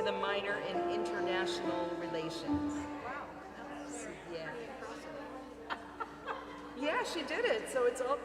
with a minor in international relations. Yeah. Yeah, she did it. So it's all.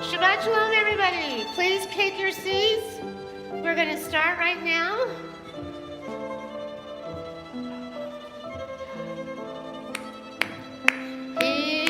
Shabbat Shalom, everybody. Please take your seats. We're going to start right now. Here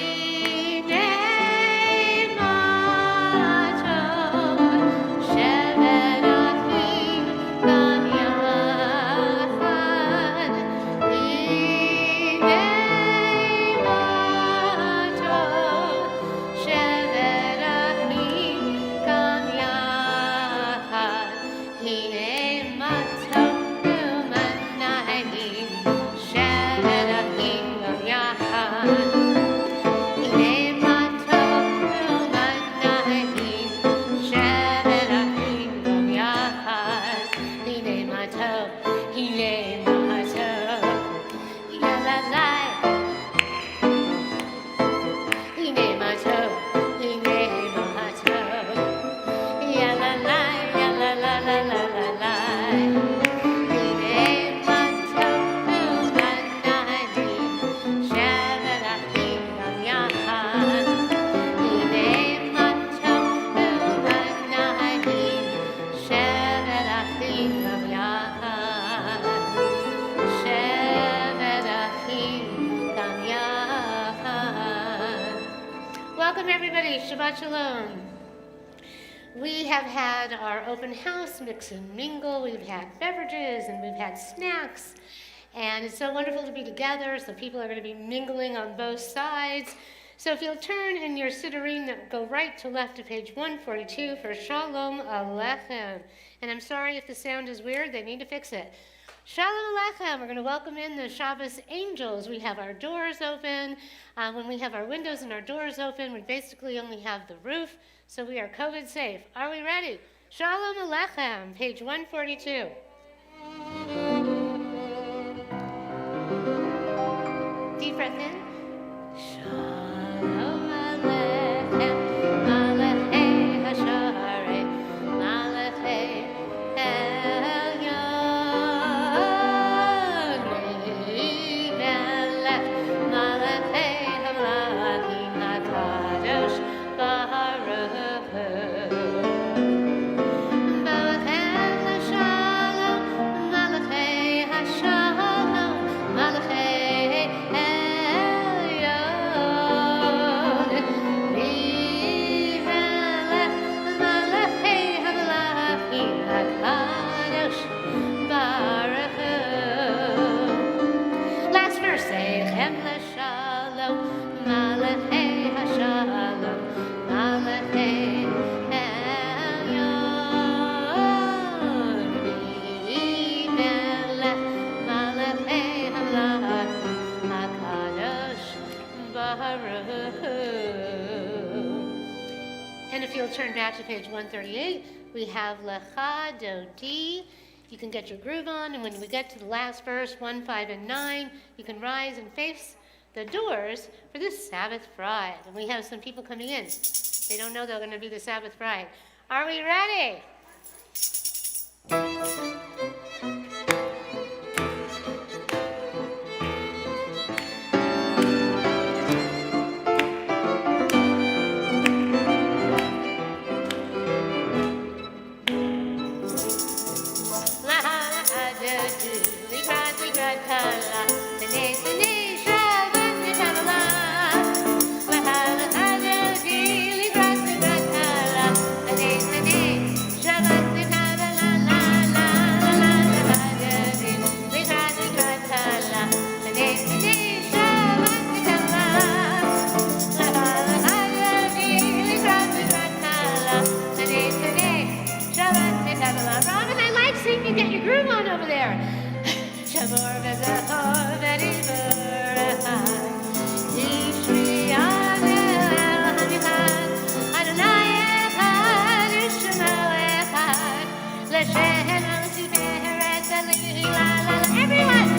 Welcome everybody, Shabbat Shalom. We have had our open house, mix and mingle. We've had beverages and we've had snacks. And it's so wonderful to be together. So people are going to be mingling on both sides. So if you'll turn in your siddurim, go right to left to page 142 for Shalom Aleichem. And I'm sorry if the sound is weird. They need to fix it. Shalom Aleichem. We're going to welcome in the Shabbos angels. We have our doors open. When we have our windows and our doors open, we basically only have the roof. So we are COVID safe. Are we ready? Shalom Aleichem, page 142. Deep breath in. Shalom Aleichem, Malachei Hasharei, Malachei Elyon, Melech, Malachei Hamlachim HaKadosh Baruch Hu. Malachei Hashalom, Malachei Hashalom, Malachei Elyon, Melech, Malachei Hamlachim HaKadosh Baruch Hu. Last verse, Seichem L'Shalom, Malachei Hashalom, Malachei Elyon, Melech, Malachei Hamlachim HaKadosh Baruch Hu. And if you'll turn back to page 138, we have Lecha Dodi. You can get your groove on, and when we get to the last verse, 1, 5, and 9, you can rise and face the doors for this Sabbath bride. And we have some people coming in. They don't know they're going to be the Sabbath bride. Are we ready? Robin, I like seeing you get your groove on over there. Shabor v'zachor v'divrachai, Yishri Adel Hamichad, Adonai Echad, Yishmael Echad, L'Shem Al-Tiferet Al-Lila. Everyone!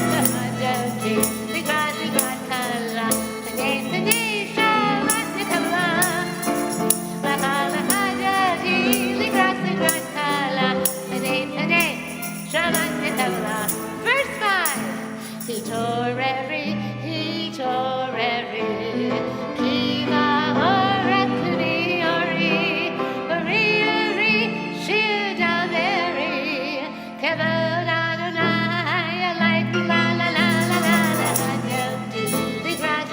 L'Hadoti, L'Grad, L'Grad Kala, L'Nei, L'Nei, Shabbat L'Kabbalah, L'Hadoti, L'Grad, L'Grad Kala, L'Nei, L'Nei, Shabbat L'Kabbalah. Verse 5. He tore every, Kiva Oret Kuni Ori, Ori Ori, Shida Mary, Kevod Adonai, like la la la la la la, Dodi, L'Grad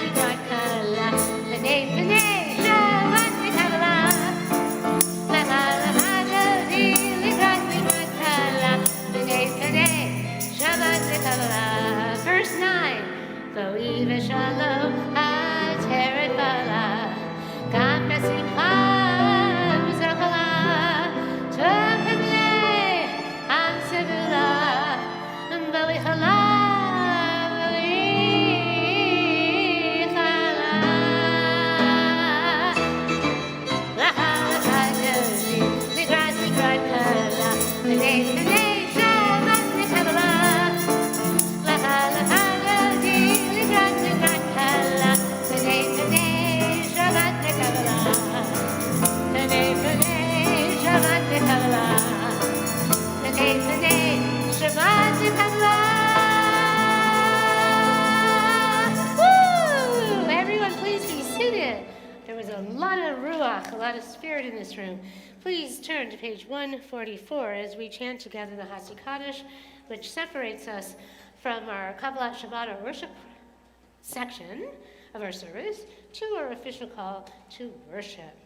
Kala, L'Nei, L'Nei, Shabbat L'Kabbalah, L'Hadoti, L'Grad Kala, L'Nei, L'Nei, Shabbat L'Kabbalah. Verse 9. V'oi v'shalom ha'teret bala, gam b'simcha v'zachala, tov v'mlei am sevula, v'oi chala, v'oi chala. L'Hadoti, L'Grad Kala, L'Nei, L'Nei, Shabbat L'Kabbalah, L'Hadoti, L'Grad Kala, L'Nei, L'Nei, Shabbat L'Kabbalah, L'Nei, L'Nei, Shabbat L'Kabbalah, L'Nei, L'Nei, Shabbat L'Kabbalah. Woo! Everyone, please be seated. There was a lot of ruach, a lot of spirit in this room. Please turn to page 144 as we chant together the Hatzikadish, which separates us from our Kabbalat Shabbat, our worship section of our service to our official call to worship.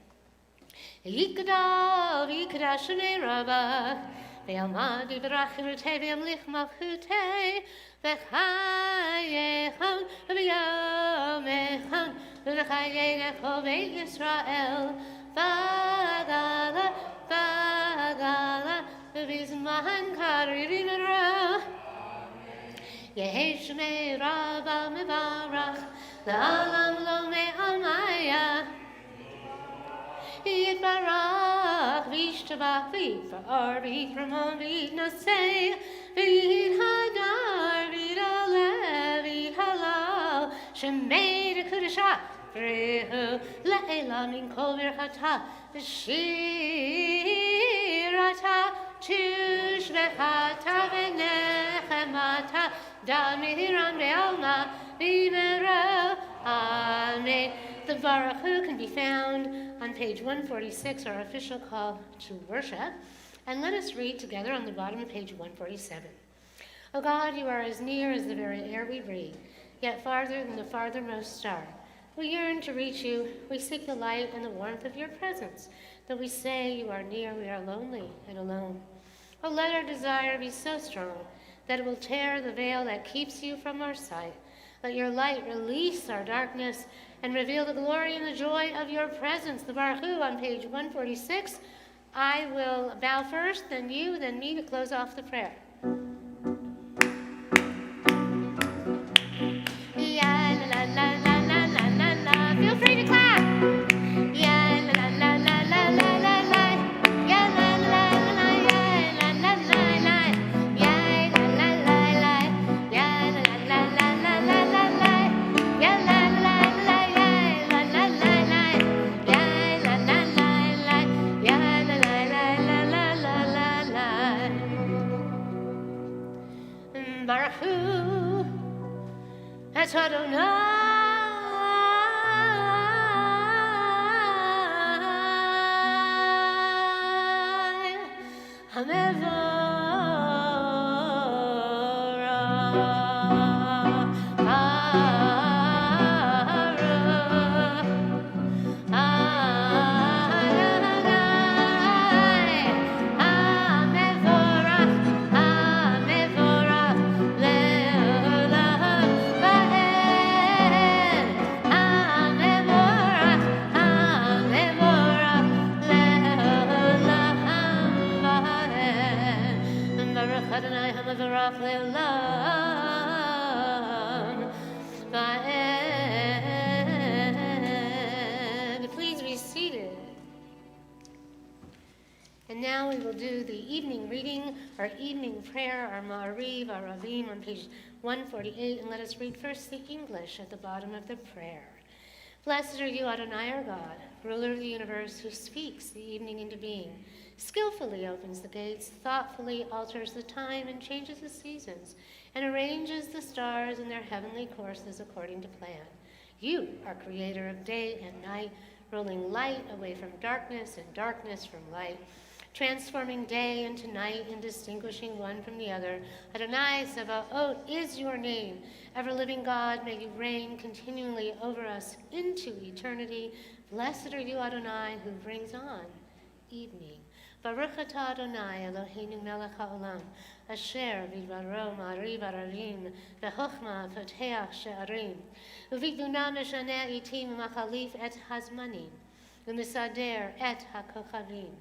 Yikadal, Yikadashane Rabba, Ve'alma Divrach Rute, Ve'amlich Malchute, Ve'chayechon, Ve'yomechon, Ve'chayechon, Ve'Yisrael, Vagala, Vagala, Ve'Vizman Karirivera, Yeheshme Rabba Mevarach, La'alam Lo Me'almaya, Yitbarach, Vishtabach, V'ar, V'Ramon, V'Naseh, V'Hadar, V'Aleh, V'Halal, Shemei Dekudashah, V'Rehu, La'elam Min Kol Virchata, V'Shirata, Tushvechata, V'Nechemata, Damiram Be'alma, V'Merel, Amen. The Baruch Hu can be found on page 146, our official call to worship. And let us read together on the bottom of page 147. O God, you are as near as the very air we breathe, yet farther than the farthermost star. We yearn to reach you. We seek the light and the warmth of your presence. Though we say you are near, we are lonely and alone. Oh, let our desire be so strong that it will tear the veil that keeps you from our sight. Let your light release our darkness and reveal the glory and the joy of your presence. The Baruch Hu on page 146. I will bow first, then you, then me to close off the prayer. Ya la la la la la la la. Feel free to clap. Ya la la la la la la la. Ya la la la la ya la la la la. Ya la la la la. Ya la la la la la la la. Ya la la la ya la la la la. Ya la la la la. Ya la la la la la la la. Baruch Hu. That's what I know. I'm ever Adonai Hamavarach Le'olam Va'ed. Please be seated. And now we will do the evening reading, our evening prayer, our Ma'ariv, our Ravim on page 148. And let us read first the English at the bottom of the prayer. Blessed are you, Adonai, our God, ruler of the universe, who speaks the evening into being, skillfully opens the gates, thoughtfully alters the time and changes the seasons, and arranges the stars in their heavenly courses according to plan. You are creator of day and night, rolling light away from darkness and darkness from light, transforming day into night and distinguishing one from the other. Adonai Sebaot is your name. Ever-living God, may you reign continually over us into eternity. Blessed are you, Adonai, who brings on evening. Baruch atah Adonai Eloheinu melech haolam, asher bidbaro ma'ariv ararim, v'chochma poteach she'arim, u'vitbuna meshaneh itim u'machalif et hazmanim, u'misader et hakochavim,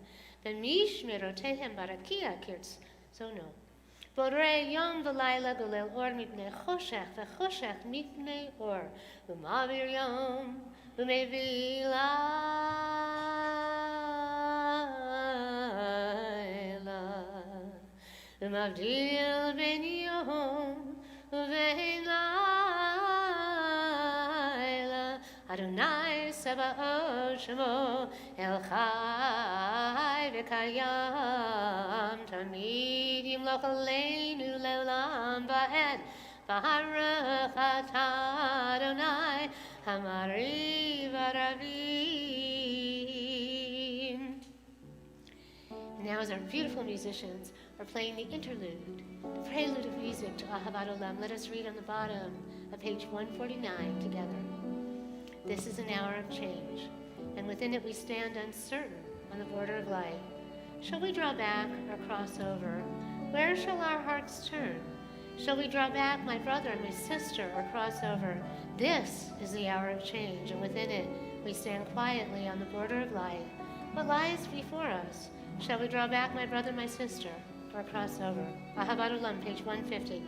v'mishmerotehem barakia kirtzono. Borei yom v'layla golel or mipnei choshech, v'choshech mipnei or, u'mavir yom, u'mevi Mavdil ben yom ve'in layla, Adonai Sebaot Shemo El Chai v'Kayam Tamid Yimloch Aleinu Le'olam Va'ed Baruch atah Adonai Hamariv Aravim. Now, as our beautiful musicians or playing the interlude, the prelude of music to Ahavat Olam, let us read on the bottom of page 149 together. This is an hour of change, and within it we stand uncertain on the border of life. Shall we draw back or cross over? Where shall our hearts turn? Shall we draw back, my brother and my sister, or cross over? This is the hour of change, and within it we stand quietly on the border of life. What lies before us? Shall we draw back, my brother, my sister, or cross over? Ahavat Olam, page 150.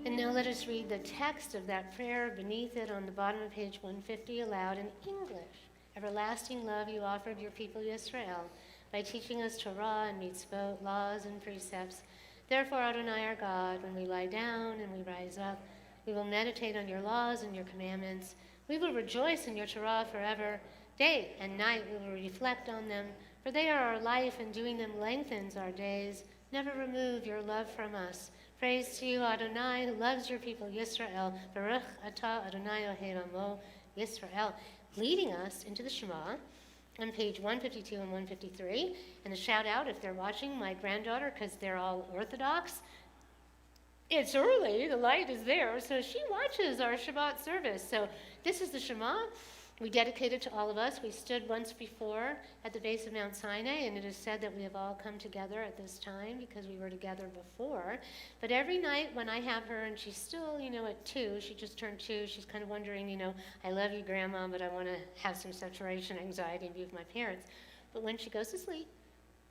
And now let us read the text of that prayer beneath it on the bottom of page 150 aloud in English. Everlasting love you offered your people Yisrael by teaching us Torah and mitzvot, laws and precepts. Therefore, Adonai our God, when we lie down and we rise up, we will meditate on your laws and your commandments. We will rejoice in your Torah forever. Day and night we will reflect on them, for they are our life, and doing them lengthens our days. Never remove your love from us. Praise to you, Adonai, who loves your people, Yisrael. Baruch atah Adonai Ohev Amo, Yisrael. Leading us into the Shema on page 152 and 153. And a shout out, if they're watching, my granddaughter, because they're all Orthodox. It's early, the light is there, so she watches our Shabbat service. So this is the Shema. We dedicate it to all of us. We stood once before at the base of Mount Sinai, and it is said that we have all come together at this time because we were together before. But every night when I have her, and she's still, at 2, she just turned 2, she's kind of wondering, I love you, Grandma, but I want to have some separation anxiety and be with my parents. But when she goes to sleep,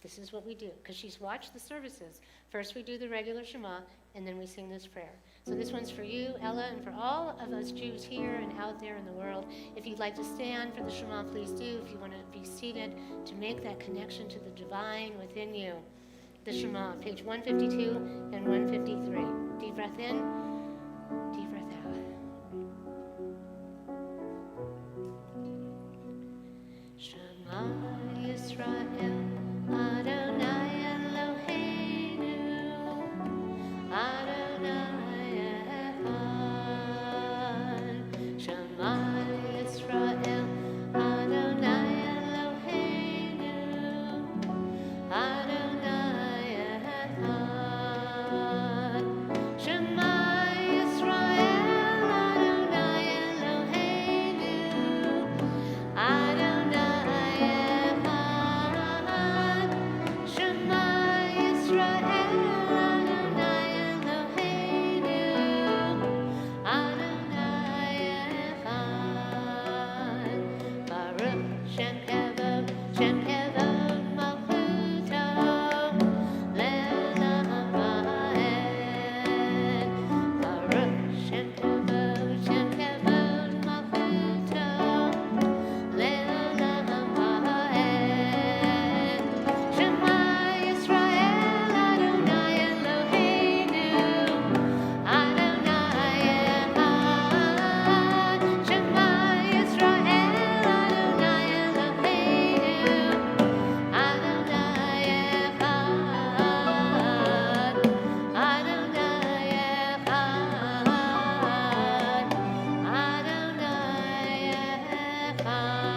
This is what we do, because she's watched the services. First we do the regular Shema, and then we sing this prayer. So this one's for you, Ella, and for all of us Jews here and out there in the world. If you'd like to stand for the Shema, please do. If you want to be seated to make that connection to the divine within you. The Shema, page 152 and 153. Deep breath in, deep breath out. Shema Yisrael, Adonai Eloheinu, Adonai Echad. Shema Yisrael, Adonai Eloheinu, Adonai Echad. Shema Yisrael, Adonai Eloheinu, Adonai Echad. Shema Yisrael, Adonai Eloheinu, Adonai Echad. Baruch Shem Kevod Malchuto, Le'olam Va'ed. Baruch Shem Kevod Malchuto, Le'olam Va'ed. Shema Yisrael, Adonai Eloheinu, Adonai Echad. Shema Yisrael, Adonai Eloheinu, Adonai Echad. Adonai Echad. Adonai Echad.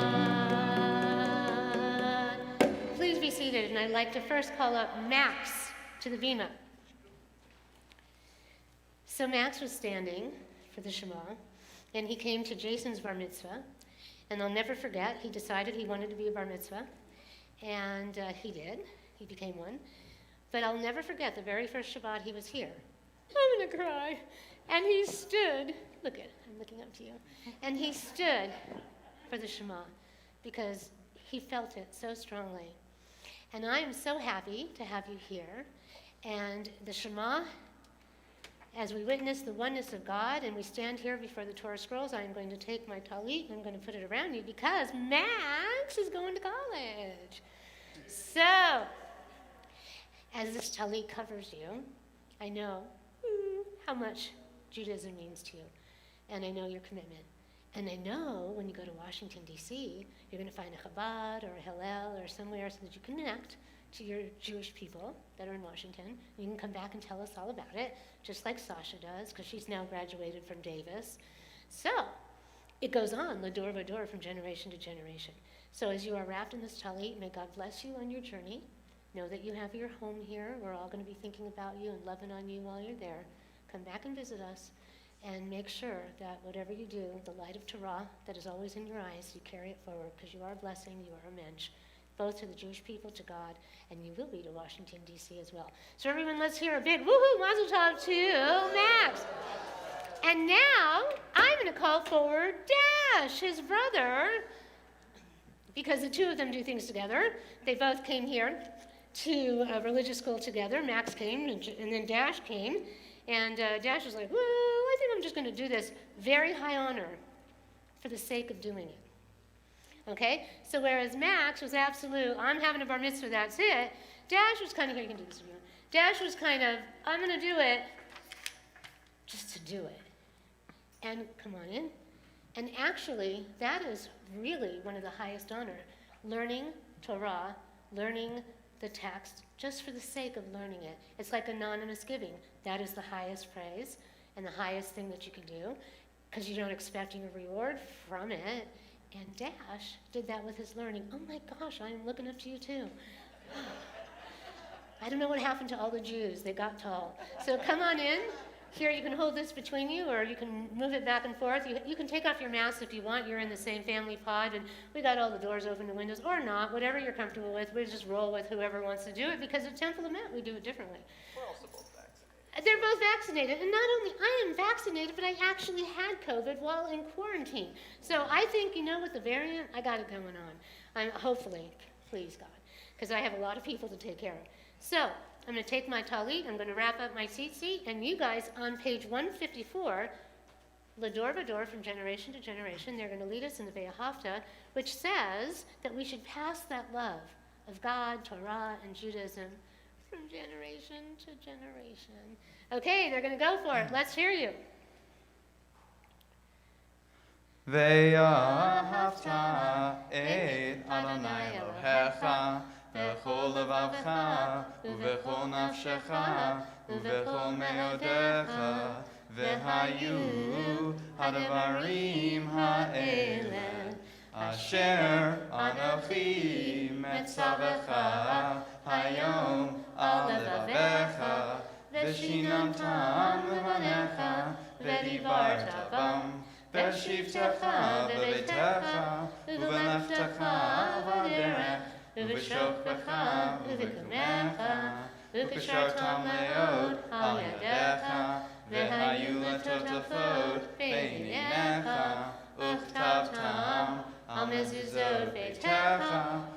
Please be seated, and I'd like to first call up Max to the Bima. So Max was standing for the Shema, and he came to Jason's bar mitzvah, and I'll never forget, he decided he wanted to be a bar mitzvah, and he did. He became one. But I'll never forget the very first Shabbat he was here. I'm going to cry. And he stood, I'm looking up to you, and he stood for the Shema because he felt it so strongly. And I am so happy to have you here. And the Shema, as we witness the oneness of God and we stand here before the Torah scrolls, I am going to take my talit and I'm going to put it around you because Max is going to college. So, as this talit covers you, I know how much Judaism means to you, and I know your commitment. And I know when you go to Washington, D.C., you're going to find a Chabad or a Hillel or somewhere so that you connect to your Jewish people that are in Washington. You can come back and tell us all about it, just like Sasha does, because she's now graduated from Davis. So it goes on, Lador Vador, from generation to generation. So as you are wrapped in this talit, may God bless you on your journey. Know that you have your home here. We're all going to be thinking about you and loving on you while you're there. Come back and visit us. And make sure that whatever you do, the light of Torah that is always in your eyes, you carry it forward, because you are a blessing, you are a mensch, both to the Jewish people, to God, and you will be to Washington, D.C. as well. So everyone, let's hear a big woohoo mazel tov to Max. And now, I'm going to call forward Dash, his brother, because the two of them do things together. They both came here to a religious school together. Max came, and then Dash came. And Dash was like, woo, I think I'm just going to do this. Very high honor for the sake of doing it. Okay? So whereas Max was absolute, I'm having a bar mitzvah, that's it, Dash was kind of, here, you can do this with you. Dash was kind of, I'm going to do it just to do it. And come on in. And actually, that is really one of the highest honor. Learning Torah, learning the text, just for the sake of learning it. It's like anonymous giving. That is the highest praise and the highest thing that you can do, because you don't expect a reward from it. And Dash did that with his learning. Oh my gosh, I am looking up to you too. I don't know what happened to all the Jews. They got tall. So come on in. Here, you can hold this between you, or you can move it back and forth. You can take off your mask if you want. You're in the same family pod, and we got all the doors open, the windows, or not, whatever you're comfortable with. We just roll with whoever wants to do it, because at Temple of Emet, we do it differently. We're also both vaccinated. They're both vaccinated, and not only I am vaccinated, but I actually had COVID while in quarantine. So I think, with the variant, I got it going on. Hopefully, please God. because I have a lot of people to take care of. So I'm going to take my talit, I'm going to wrap up my tzitzit, and you guys on page 154, Lador Vador, from generation to generation, they're going to lead us in the Ve'ahavta, which says that we should pass that love of God, Torah, and Judaism from generation to generation. Okay, they're going to go for it. Let's hear you. ואהבת את אדוני אלוהיך בכל לבבך ובכל נפשך ובכל מאודיך והיו הדברים האלה אשר אנוכי מצווך היום על לבביך ושיננתם לבניך ודיברת בם בשבתך בביתך ובלכתך בדרך ובשוכבך ובקומך וקשרתם מאוד על ידיך והיו לטוטפות בעיניך וכתבתם על מזוזות ביתך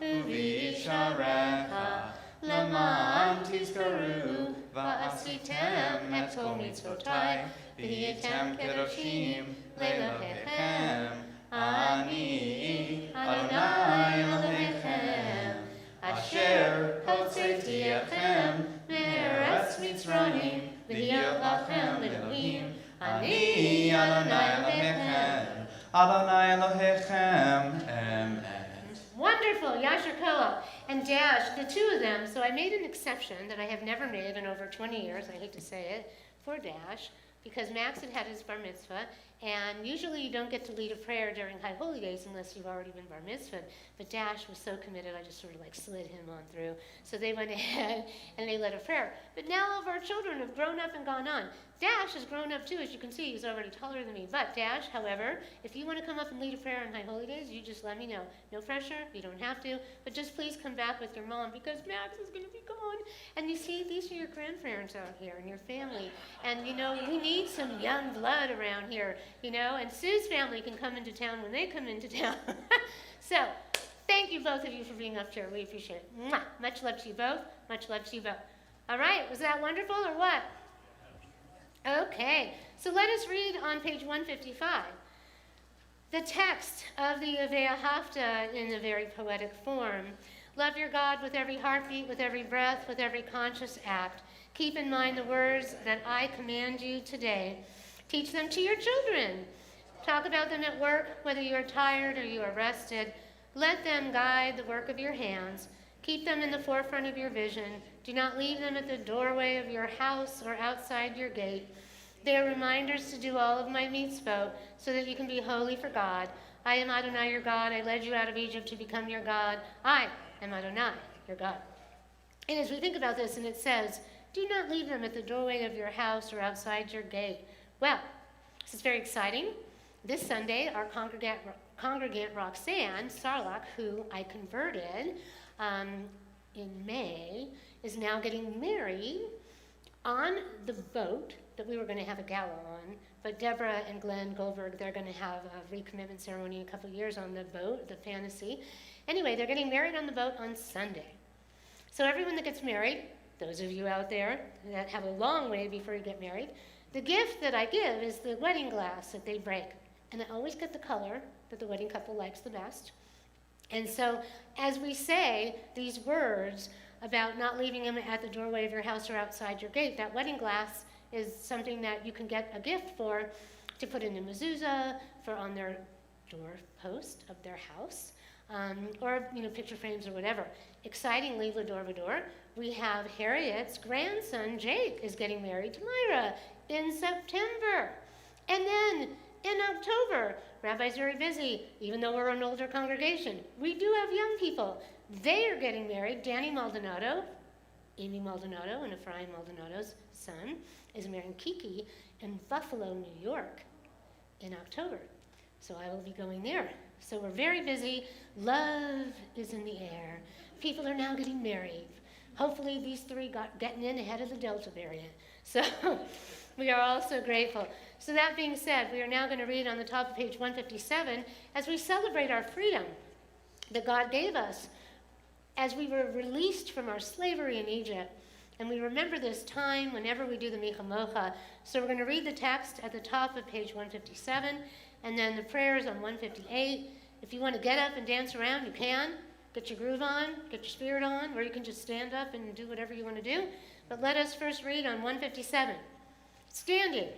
ובישעריך למען תזכרו ועשיתם את כל מצוותיי והייתם קדושים לאלוהיכם אני אדוני אלוהיכם אשר הוצאתי אתכם מארץ מצרים להיות לכם לאלוהים אני אדוני אלוהיכם אדוני אלוהיכם amen. Wonderful, Yasher Koach and Dash, the two of them. So I made an exception that I have never made in over 20 years, I hate to say it, for Dash, because Max had his bar mitzvah, and usually you don't get to lead a prayer during High Holy Days unless you've already been bar mitzvah. But Dash was so committed, I just sort of like slid him on through. So they went ahead and they led a prayer. But now all of our children have grown up and gone on. Dash has grown up too, as you can see, he's already taller than me. But Dash, however, if you want to come up and lead a prayer on High Holy Days, you just let me know. No pressure, you don't have to, but just please come back with your mom because Max is going to be gone. And you see, these are your grandparents out here and your family. And you know, we need some young blood around here, you know, and Sue's family can come into town when they come into town. So, thank you both of you for being up here. We appreciate it. Mwah! Much love to you both. Much love to you both. All right, was that wonderful or what? Okay, so let us read on page 155 the text of the Ve'ahavta in a very poetic form. Love your God with every heartbeat, with every breath, with every conscious act. Keep in mind the words that I command you today. Teach them to your children. Talk about them at work, whether you are tired or you are rested. Let them guide the work of your hands. Keep them in the forefront of your vision. Do not leave them at the doorway of your house or outside your gate. They are reminders to do all of my mitzvot so that you can be holy for God. I am Adonai your God. I led you out of Egypt to become your God. I am Adonai your God. And as we think about this, and it says, do not leave them at the doorway of your house or outside your gate. Well, this is very exciting. This Sunday, our congregant Roxanne Sarlach, who I converted in May, is now getting married on the boat that we were going to have a gala on. But Deborah and Glenn Goldberg, they're going to have a recommitment ceremony in a couple of years on the boat, the Fantasy. Anyway, they're getting married on the boat on Sunday. So everyone that gets married, those of you out there that have a long way before you get married, the gift that I give is the wedding glass that they break. And I always get the color that the wedding couple likes the best. And so as we say these words about not leaving them at the doorway of your house or outside your gate, that wedding glass is something that you can get a gift for to put in the mezuzah, for on their doorpost of their house, or picture frames or whatever. Excitingly, Lador Vador, we have Harriet's grandson, Jake, is getting married to Myra in September. And then in October, Rabbi's very busy, even though we're an older congregation. We do have young people. They are getting married. Danny Maldonado, Amy Maldonado, and Ephraim Maldonado's son, is marrying Kiki in Buffalo, New York in October. So I will be going there. So we're very busy. Love is in the air. People are now getting married. Hopefully these three getting in ahead of the Delta variant. So we are all so grateful. So that being said, we are now going to read on the top of page 157 as we celebrate our freedom that God gave us as we were released from our slavery in Egypt, and we remember this time whenever we do the Michamocha. So we're going to read the text at the top of page 157, and then the prayers on 158. If you want to get up and dance around, you can. Get your groove on, get your spirit on, or you can just stand up and do whatever you want to do. But let us first read on 157. Standing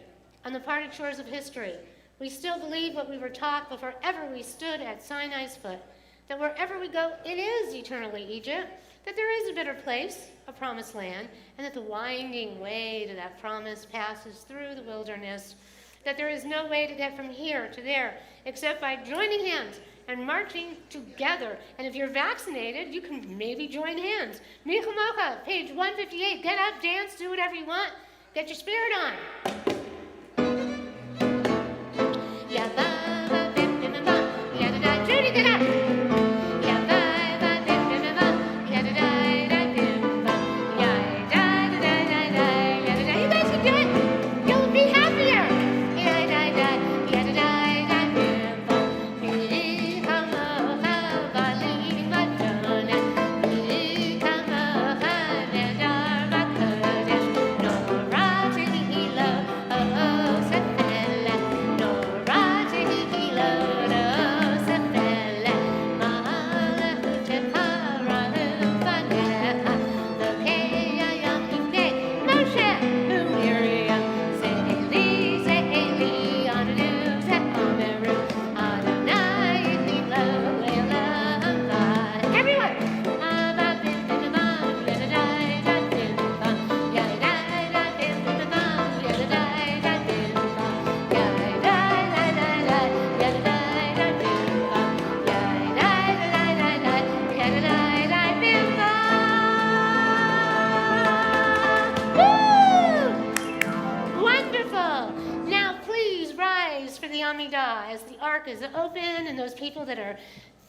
on the parted shores of history, we still believe what we were taught before ever we stood at Sinai's foot, that wherever we go, it is eternally Egypt, that there is a better place, a promised land, and that the winding way to that promise passes through the wilderness, that there is no way to get from here to there except by joining hands and marching together. And if you're vaccinated, you can maybe join hands. Michamocha, page 158. Get up, dance, do whatever you want. Get your spirit on. Judy, get up. You guys can do it. You'll be happier. As the ark is open and those people that are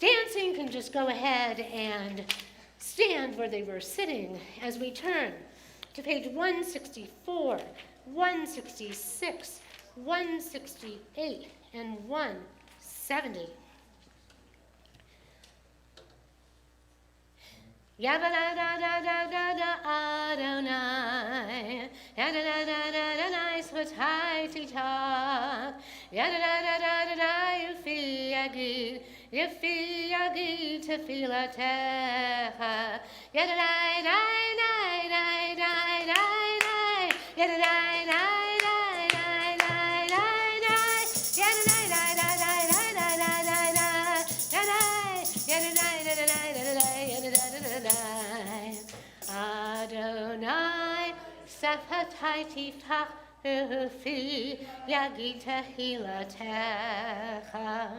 dancing can just go ahead and stand where they were sitting as we turn to page 164, 166, 168, and 170. Yabba-da-da-da-da-da-da Adonai, yada-da-da-da-da-da, Svatai-ti-ta, yada-da-da-da-da-da, Yufi-yagi, Tefilatecha, yada-da-da-da-da-da-da, Adonai, Safatai Tiftach, Ufi, Yagi Tehilatecha.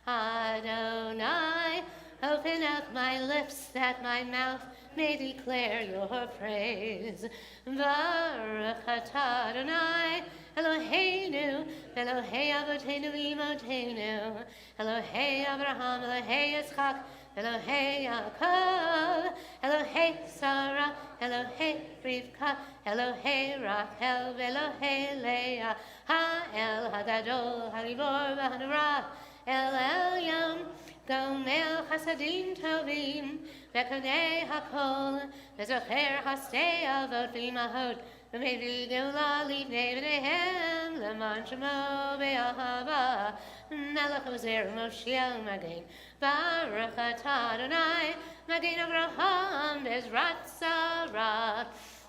Adonai, open up my lips that my mouth may declare your praise. Baruch atah Adonai, Eloheinu, Elohei Avotenu Imotenu, Elohei Abraham, Elohei Yitzchak, Elohei Yaakov, Elohei Sarah, Elohei Rivka, Elohei Rachel, Elohei Leah, Ha'el Hagadol, Haribor v'Hanurah, El Elyon, Gomel Chasadim Tovim, Bekonei Hakol, Bezocher Hastei Avot V'Imahot, V'Mevi Geula Livnei B'neihem, L'man Shemo Be'ahava, Melech Ozer Moshiach Magen, Baruch atah Adonai, Magen Avraham Bezrat Sarah,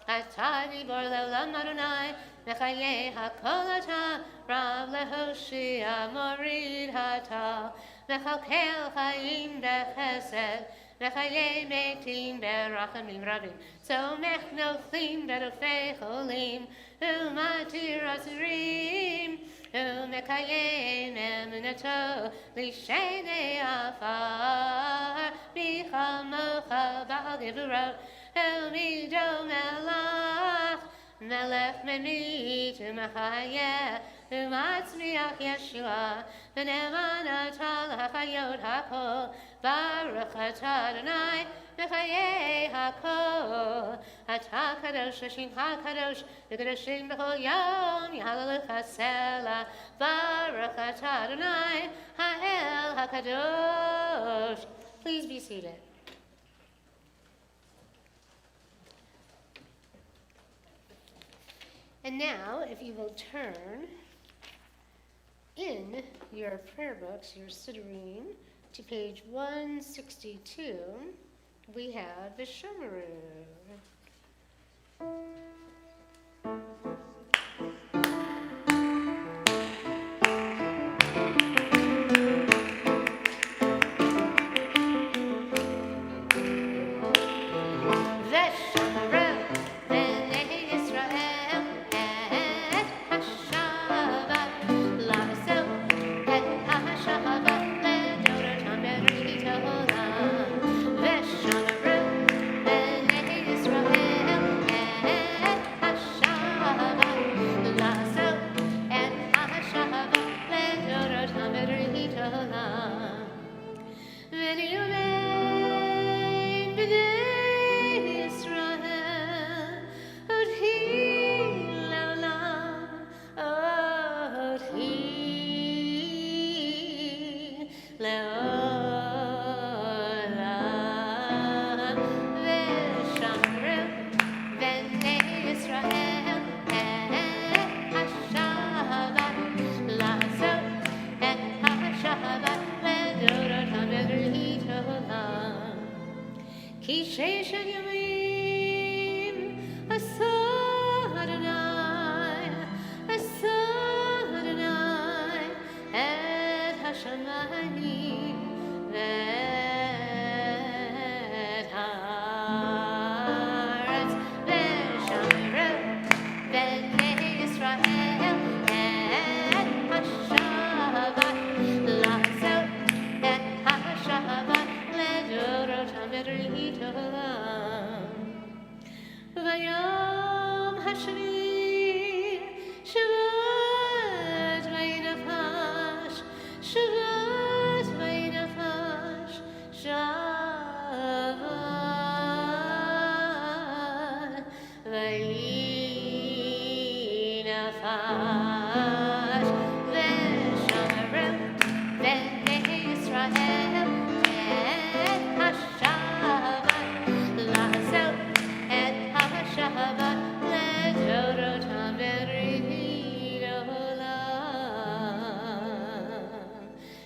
Atah Gibor Le'olam Adonai, Mechayeh HaKol atah, Rav Lehoshia Morid atah, Mechalkel Chaim Bechesed, Mechayeh Metim Berachamim Rabim, So Mech Nochlim Berufei Cholim, Umatir Asirim, Umekayem Emunato, Lishenei Afar, Bichamocha Baal Gevurot, El Mido Melach, Melech Memit, Umachayeh, Umatzmiach Yeshua, V'neman Atal HaChayot HaKol, Baruch atah Adonai, Mechayeh HaKol, Atah Kadosh, Hashem HaKadosh, V'Kadoshim B'chol Yom, Yahalelucha Selah, Baruch atah Adonai, Ha'el HaKadosh. Please be seated. And now, if you will turn in your prayer books, your Siddurim, to page 162, we have Vishomaru.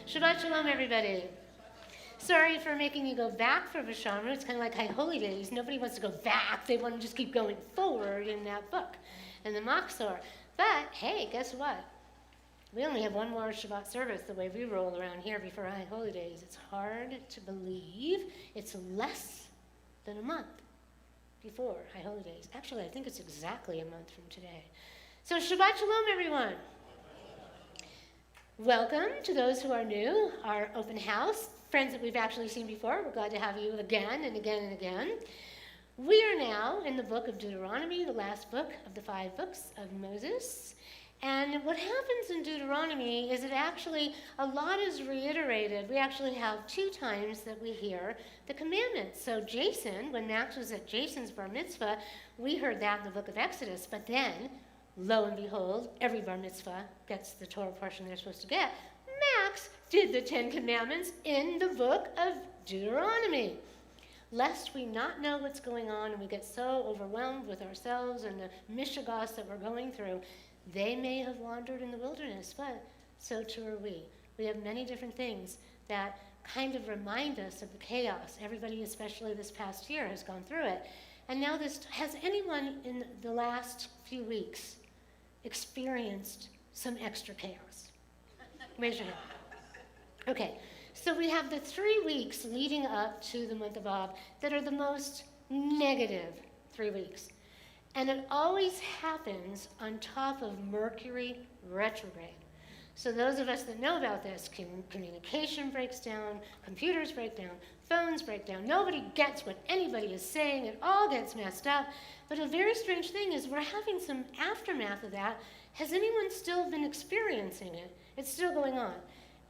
Shabbat Shalom, everybody. Sorry for making you go back for Vishomaru. It's kind of like High Holy Days. Nobody wants to go back. They want to just keep going forward in that book, in the Machzor. But, hey, guess what? We only have one more Shabbat service the way we roll around here before High Holy Days. It's hard to believe. It's less than a month before High Holy Days. Actually, I think it's exactly a month from today. So Shabbat Shalom, everyone. Welcome to those who are new, our open house, friends that we've actually seen before. We're glad to have you again and again and again. We are now in the book of Deuteronomy, the last book of the 5 books of Moses. And what happens in Deuteronomy is that actually a lot is reiterated. We actually have 2 times that we hear the commandments. So Jason, when Max was at Jason's bar mitzvah, we heard that in the book of Exodus. But then, lo and behold, every bar mitzvah gets the Torah portion they're supposed to get. Max did the 10 commandments in the book of Deuteronomy. Lest we not know what's going on and we get so overwhelmed with ourselves and the mishigas that we're going through, they may have wandered in the wilderness, but so too are we. We have many different things that kind of remind us of the chaos. Everybody, especially this past year, has gone through it. And now has anyone in the last few weeks experienced some extra chaos? Raise your hand. Okay, so we have the 3 weeks leading up to the month of Av that are the most negative 3 weeks. And it always happens on top of Mercury retrograde. So those of us that know about this, communication breaks down, computers break down, phones break down. Nobody gets what anybody is saying. It all gets messed up. But a very strange thing is we're having some aftermath of that. Has anyone still been experiencing it? It's still going on.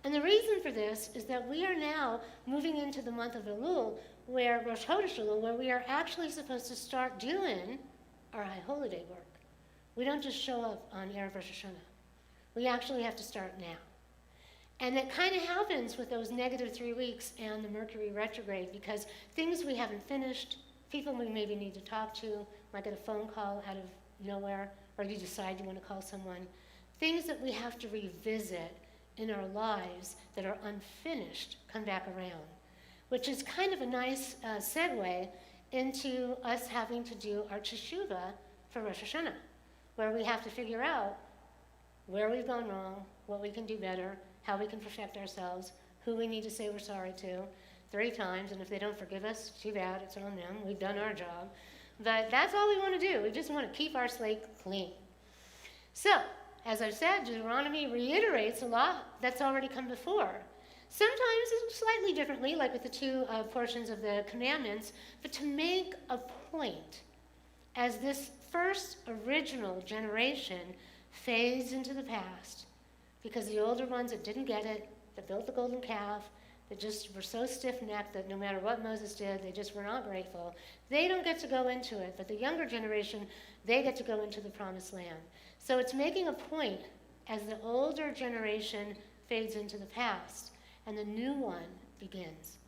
And the reason for this is that we are now moving into the month of Elul, where Rosh Chodesh Elul, where we are actually supposed to start doing our High Holy Day work. We don't just show up on Erev Rosh Hashanah. We actually have to start now. And it kind of happens with those negative 3 weeks and the Mercury retrograde because things we haven't finished, people we maybe need to talk to, might get a phone call out of nowhere, or you decide you want to call someone, things that we have to revisit in our lives that are unfinished come back around, which is kind of a nice segue into us having to do our teshuvah for Rosh Hashanah, where we have to figure out where we've gone wrong, what we can do better, how we can perfect ourselves, who we need to say we're sorry to 3 times, and if they don't forgive us, too bad, it's on them, we've done our job. But that's all we want to do. We just want to keep our slate clean. So, as I've said, Deuteronomy reiterates a lot that's already come before. Sometimes slightly differently, like with the 2 portions of the commandments, but to make a point as this first original generation fades into the past, because the older ones that didn't get it, that built the golden calf, that just were so stiff-necked that no matter what Moses did, they just were not grateful. They don't get to go into it, but the younger generation, they get to go into the promised land. So it's making a point as the older generation fades into the past and the new one begins.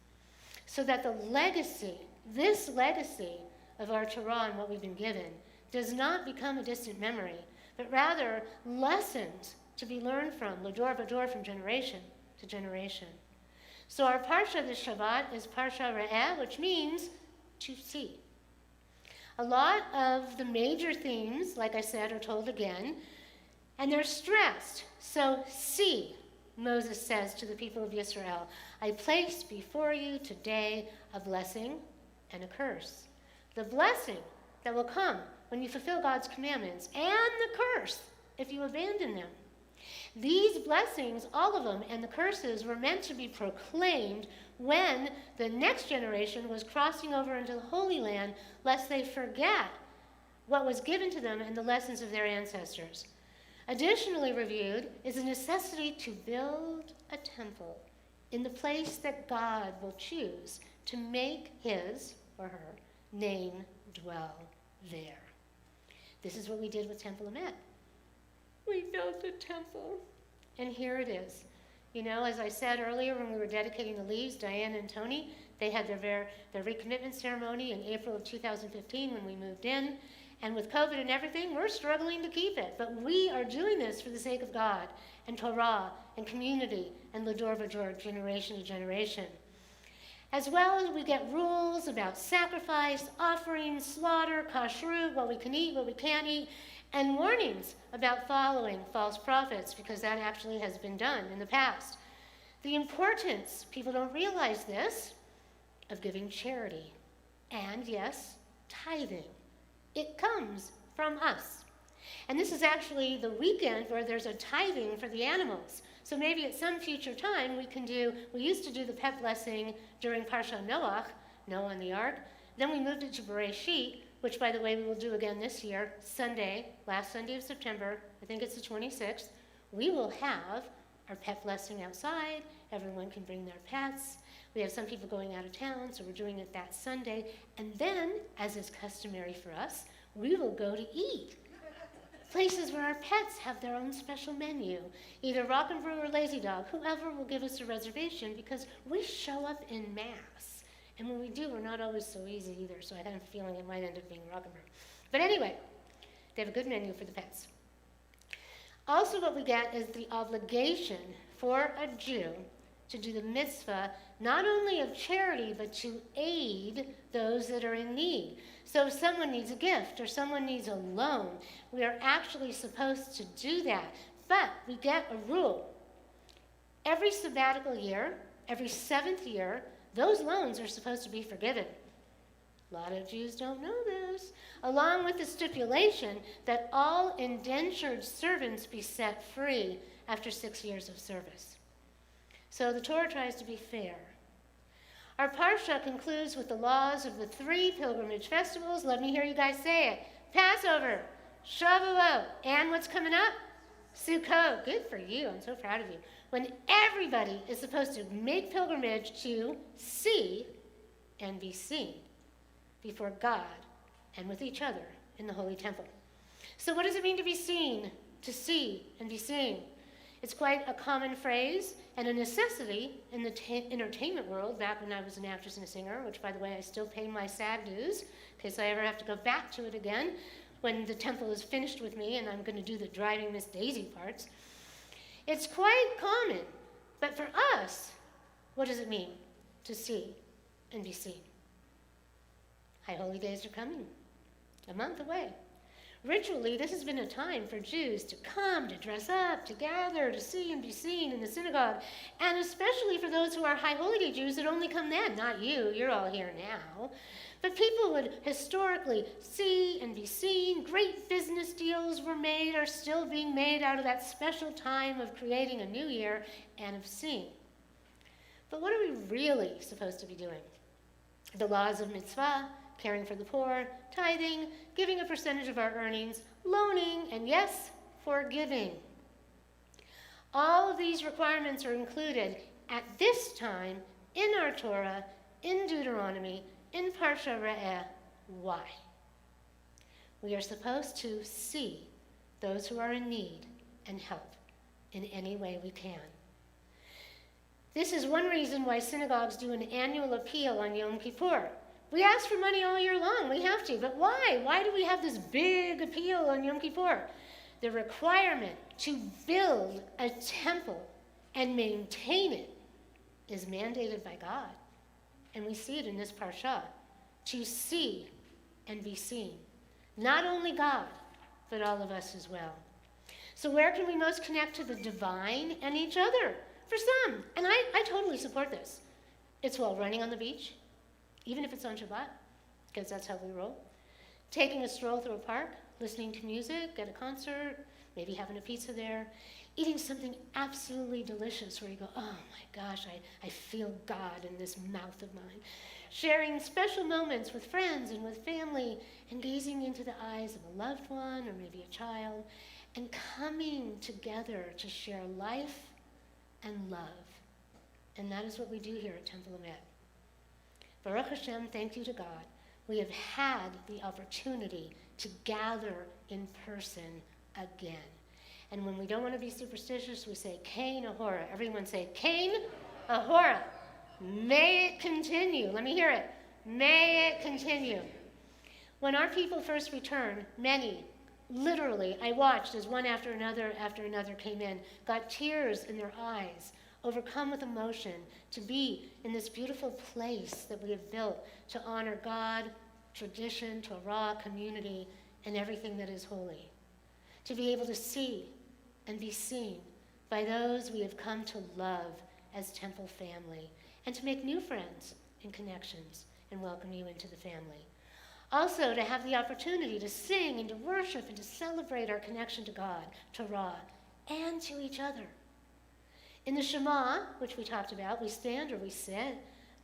So that the legacy, this legacy of our Torah and what we've been given, does not become a distant memory, but rather lessons to be learned from, l'dor v'dor, from generation to generation. So our parsha this Shabbat is Parsha Re'eh, which means to see. A lot of the major themes, like I said, are told again, and they're stressed. So see, Moses says to the people of Israel, I place before you today a blessing and a curse. The blessing that will come when you fulfill God's commandments, and the curse if you abandon them. These blessings, all of them, and the curses were meant to be proclaimed when the next generation was crossing over into the Holy Land, lest they forget what was given to them and the lessons of their ancestors. Additionally reviewed is the necessity to build a temple in the place that God will choose to make his or her name dwell there. This is what we did with Temple Emet. We built a temple, and here it is. You know, as I said earlier when we were dedicating the leaves, Diane and Tony, they had their recommitment ceremony in April of 2015 when we moved in. And with COVID and everything, we're struggling to keep it. But we are doing this for the sake of God and Torah and community and l'dor v'dor, generation to generation. As well as we get rules about sacrifice, offerings, slaughter, kashrut, what we can eat, what we can't eat, and warnings about following false prophets, because that actually has been done in the past. The importance, people don't realize this, of giving charity. And yes, tithing. It comes from us. And this is actually the weekend where there's a tithing for the animals. So maybe at some future time we used to do the pet blessing during Parsha Noach, Noah and the Ark. Then we moved it to Bereshit, which by the way we will do again this year, Sunday, last Sunday of September, I think it's the 26th. We will have our pet blessing outside. Everyone can bring their pets. We have some people going out of town, so we're doing it that Sunday. And then, as is customary for us, we will go to eat. Places where our pets have their own special menu. Either Rock and Brew or Lazy Dog, whoever will give us a reservation, because we show up in mass. And when we do, we're not always so easy either, so I have a feeling it might end up being Rock and Brew. But anyway, they have a good menu for the pets. Also what we get is the obligation for a Jew to do the mitzvah, not only of charity, but to aid those that are in need. So if someone needs a gift or someone needs a loan, we are actually supposed to do that. But we get a rule. Every sabbatical year, every 7th year, those loans are supposed to be forgiven. A lot of Jews don't know this. Along with the stipulation that all indentured servants be set free after 6 years of service. So the Torah tries to be fair. Our parsha concludes with the laws of the 3 pilgrimage festivals. Let me hear you guys say it. Passover, Shavuot, and what's coming up? Sukkot. Good for you. I'm so proud of you. When everybody is supposed to make pilgrimage to see and be seen before God and with each other in the Holy Temple. So what does it mean to be seen, to see and be seen? It's quite a common phrase and a necessity in the entertainment world back when I was an actress and a singer, which, by the way, I still pay my SAG dues in case I ever have to go back to it again. when the temple is finished with me and I'm going to do the driving Miss Daisy parts. It's quite common. But for us, what does it mean to see and be seen? High Holy Days are coming, a month away. Ritually, this has been a time for Jews to come, to dress up, to gather, to see and be seen in the synagogue, and especially for those who are High Holy Day Jews that only come then, not you, you're all here now. But people would historically see and be seen. Great business deals were made, are still being made out of that special time of creating a new year and of seeing. But what are we really supposed to be doing? The laws of mitzvah, caring for the poor, tithing, giving a percentage of our earnings, loaning, and yes, forgiving. All of these requirements are included at this time in our Torah, in Deuteronomy, in Parsha Re'eh. Why? We are supposed to see those who are in need and help in any way we can. This is one reason why synagogues do an annual appeal on Yom Kippur. We ask for money all year long. We have to. But why? Why do we have this big appeal on Yom Kippur? The requirement to build a temple and maintain it is mandated by God. And we see it in this parsha. To see and be seen. Not only God, but all of us as well. So where can we most connect to the divine and each other? For some, and I totally support this. It's while running on the beach, even if it's on Shabbat, because that's how we roll. Taking a stroll through a park, listening to music at a concert, maybe having a pizza there, eating something absolutely delicious where you go, oh my gosh, I feel God in this mouth of mine. Sharing special moments with friends and with family, and gazing into the eyes of a loved one or maybe a child, and coming together to share life and love. And that is what we do here at Temple Emet. Baruch Hashem, thank you to God. We have had the opportunity to gather in person again. And when we don't want to be superstitious, we say, Kain Ahora. Everyone say, Kain Ahora. May it continue. Let me hear it. May it continue. When our people first returned, many, literally, I watched as one after another came in, got tears in their eyes, overcome with emotion, to be in this beautiful place that we have built to honor God, tradition, Torah, community, and everything that is holy. To be able to see and be seen by those we have come to love as temple family, and to make new friends and connections and welcome you into the family. Also, to have the opportunity to sing and to worship and to celebrate our connection to God, Torah, and to each other. In the Shema, which we talked about, we stand or we sit,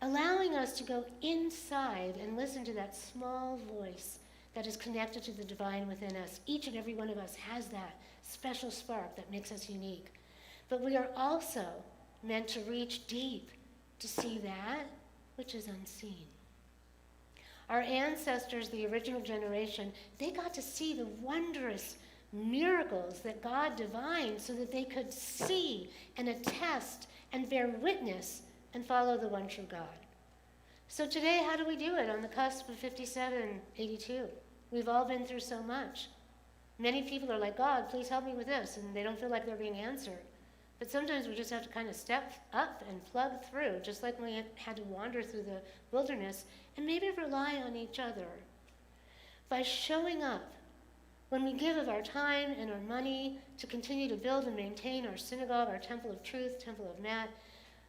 allowing us to go inside and listen to that small voice that is connected to the divine within us. Each and every one of us has that special spark that makes us unique. But we are also meant to reach deep to see that which is unseen. Our ancestors, the original generation, they got to see the wondrous miracles that God divined so that they could see and attest and bear witness and follow the one true God. So today, how do we do it on the cusp of 5782? We've all been through so much. Many people are like, God, please help me with this, and they don't feel like they're being answered. But sometimes we just have to kind of step up and plug through, just like we had to wander through the wilderness, and maybe rely on each other. By showing up, when we give of our time and our money to continue to build and maintain our synagogue, our temple of truth, temple of Emet,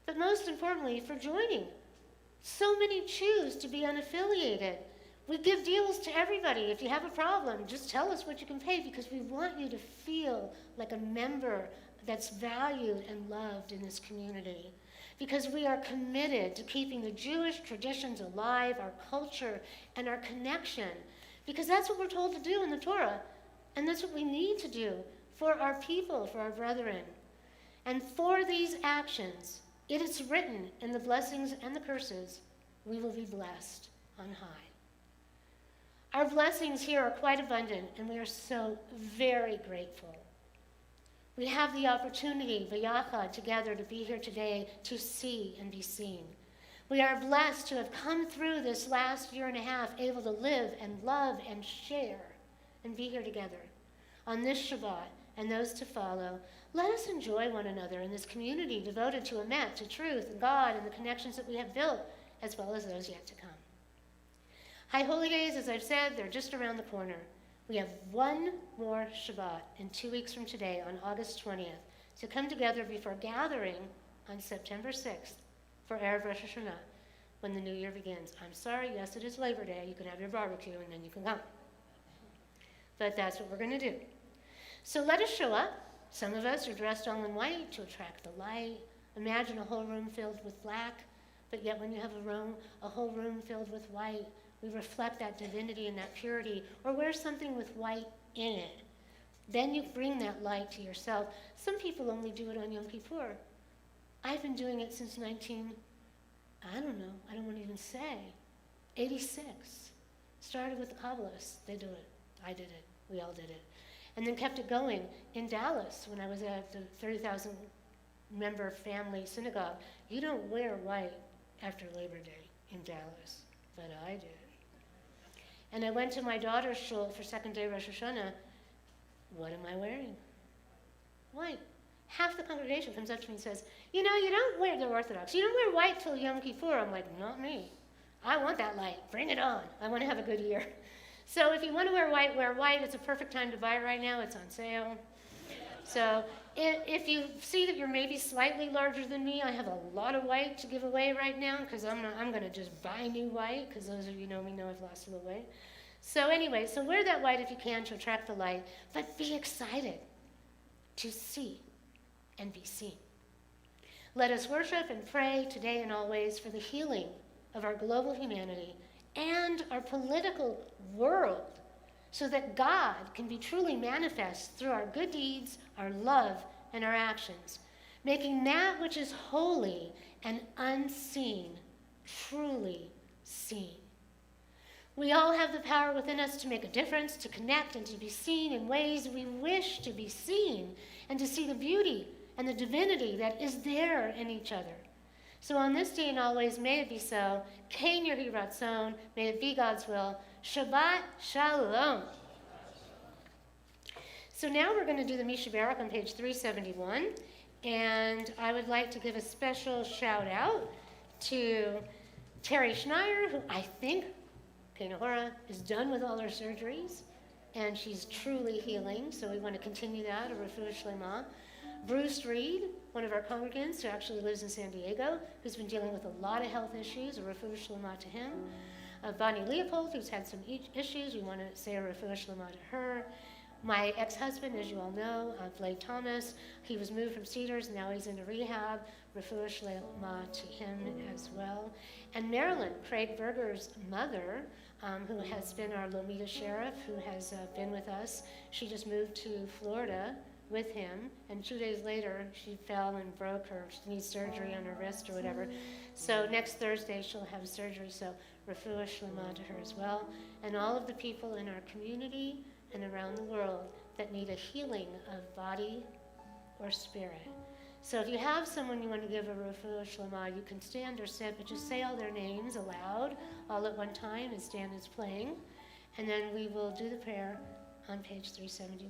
but most importantly, for joining. So many choose to be unaffiliated. We give deals to everybody. If you have a problem, just tell us what you can pay, because we want you to feel like a member that's valued and loved in this community. Because we are committed to keeping the Jewish traditions alive, our culture, and our connection. Because that's what we're told to do in the Torah. And that's what we need to do for our people, for our brethren. And for these actions, it is written in the blessings and the curses, we will be blessed on high. Our blessings here are quite abundant, and we are so very grateful. We have the opportunity, v'yachad, together to be here today to see and be seen. We are blessed to have come through this last year and a half able to live and love and share and be here together. On this Shabbat and those to follow, let us enjoy one another in this community devoted to Emet, to truth, and God, and the connections that we have built, as well as those yet to come. High Holy Days, as I've said, they're just around the corner. We have one more Shabbat in 2 weeks from today, on August 20th, to come together before gathering on September 6th for Erev Rosh Hashanah, when the new year begins. I'm sorry, yes, it is Labor Day. You can have your barbecue and then you can come. But that's what we're going to do. So let us show up. Some of us are dressed all in white to attract the light. Imagine a whole room filled with black, but yet when you have a whole room filled with white, we reflect that divinity and that purity, or wear something with white in it. Then you bring that light to yourself. Some people only do it on Yom Kippur. I've been doing it since I don't want to even say, 86. Started with the Kabbalists. They do it. I did it. We all did it. And then kept it going in Dallas when I was at the 30,000 member family synagogue. You don't wear white after Labor Day in Dallas, but I did. And I went to my daughter's shul for second day Rosh Hashanah. What am I wearing? White. Half the congregation comes up to me and says, you don't wear the Orthodox. You don't wear white till Yom Kippur. I'm like, not me. I want that light. Bring it on. I want to have a good year. So if you want to wear white, wear white. It's a perfect time to buy it right now. It's on sale. So if you see that you're maybe slightly larger than me, I have a lot of white to give away right now because I'm going to just buy new white because those of you who know me know I've lost a little weight. So anyway, so wear that white if you can to attract the light, but be excited to see and be seen. Let us worship and pray today and always for the healing of our global humanity and our political world, so that God can be truly manifest through our good deeds, our love, and our actions, making that which is holy and unseen truly seen. We all have the power within us to make a difference, to connect, and to be seen in ways we wish to be seen, and to see the beauty and the divinity that is there in each other. So on this day and always, may it be so. Kein Yehi Ratzon, may it be God's will. Shabbat Shalom. So now we're going to do the Misha Barak on page 371, and I would like to give a special shout out to Terry Schneier, who I think, Kenahora, is done with all her surgeries, and she's truly healing, so we want to continue that, a refuah shlema. Bruce Reed, one of our congregants who actually lives in San Diego, who's been dealing with a lot of health issues, a refuah shlema to him. Bonnie Leopold, who's had some issues, we want to say a refuah shlema to her. My ex-husband, as you all know, Blake Thomas, he was moved from Cedars, now he's in a rehab, refuah shlema to him as well. And Marilyn, Craig Berger's mother, who has been our Lomita sheriff, who has been with us, she just moved to Florida with him, and 2 days later she fell and broke her, she needs surgery on her wrist or whatever. So next Thursday she'll have surgery, so refuah shlema to her as well. And all of the people in our community and around the world that need a healing of body or spirit. So if you have someone you want to give a refuah shlema, you can stand or sit, but just say all their names aloud all at one time as Dan is playing, and then we will do the prayer on page 371.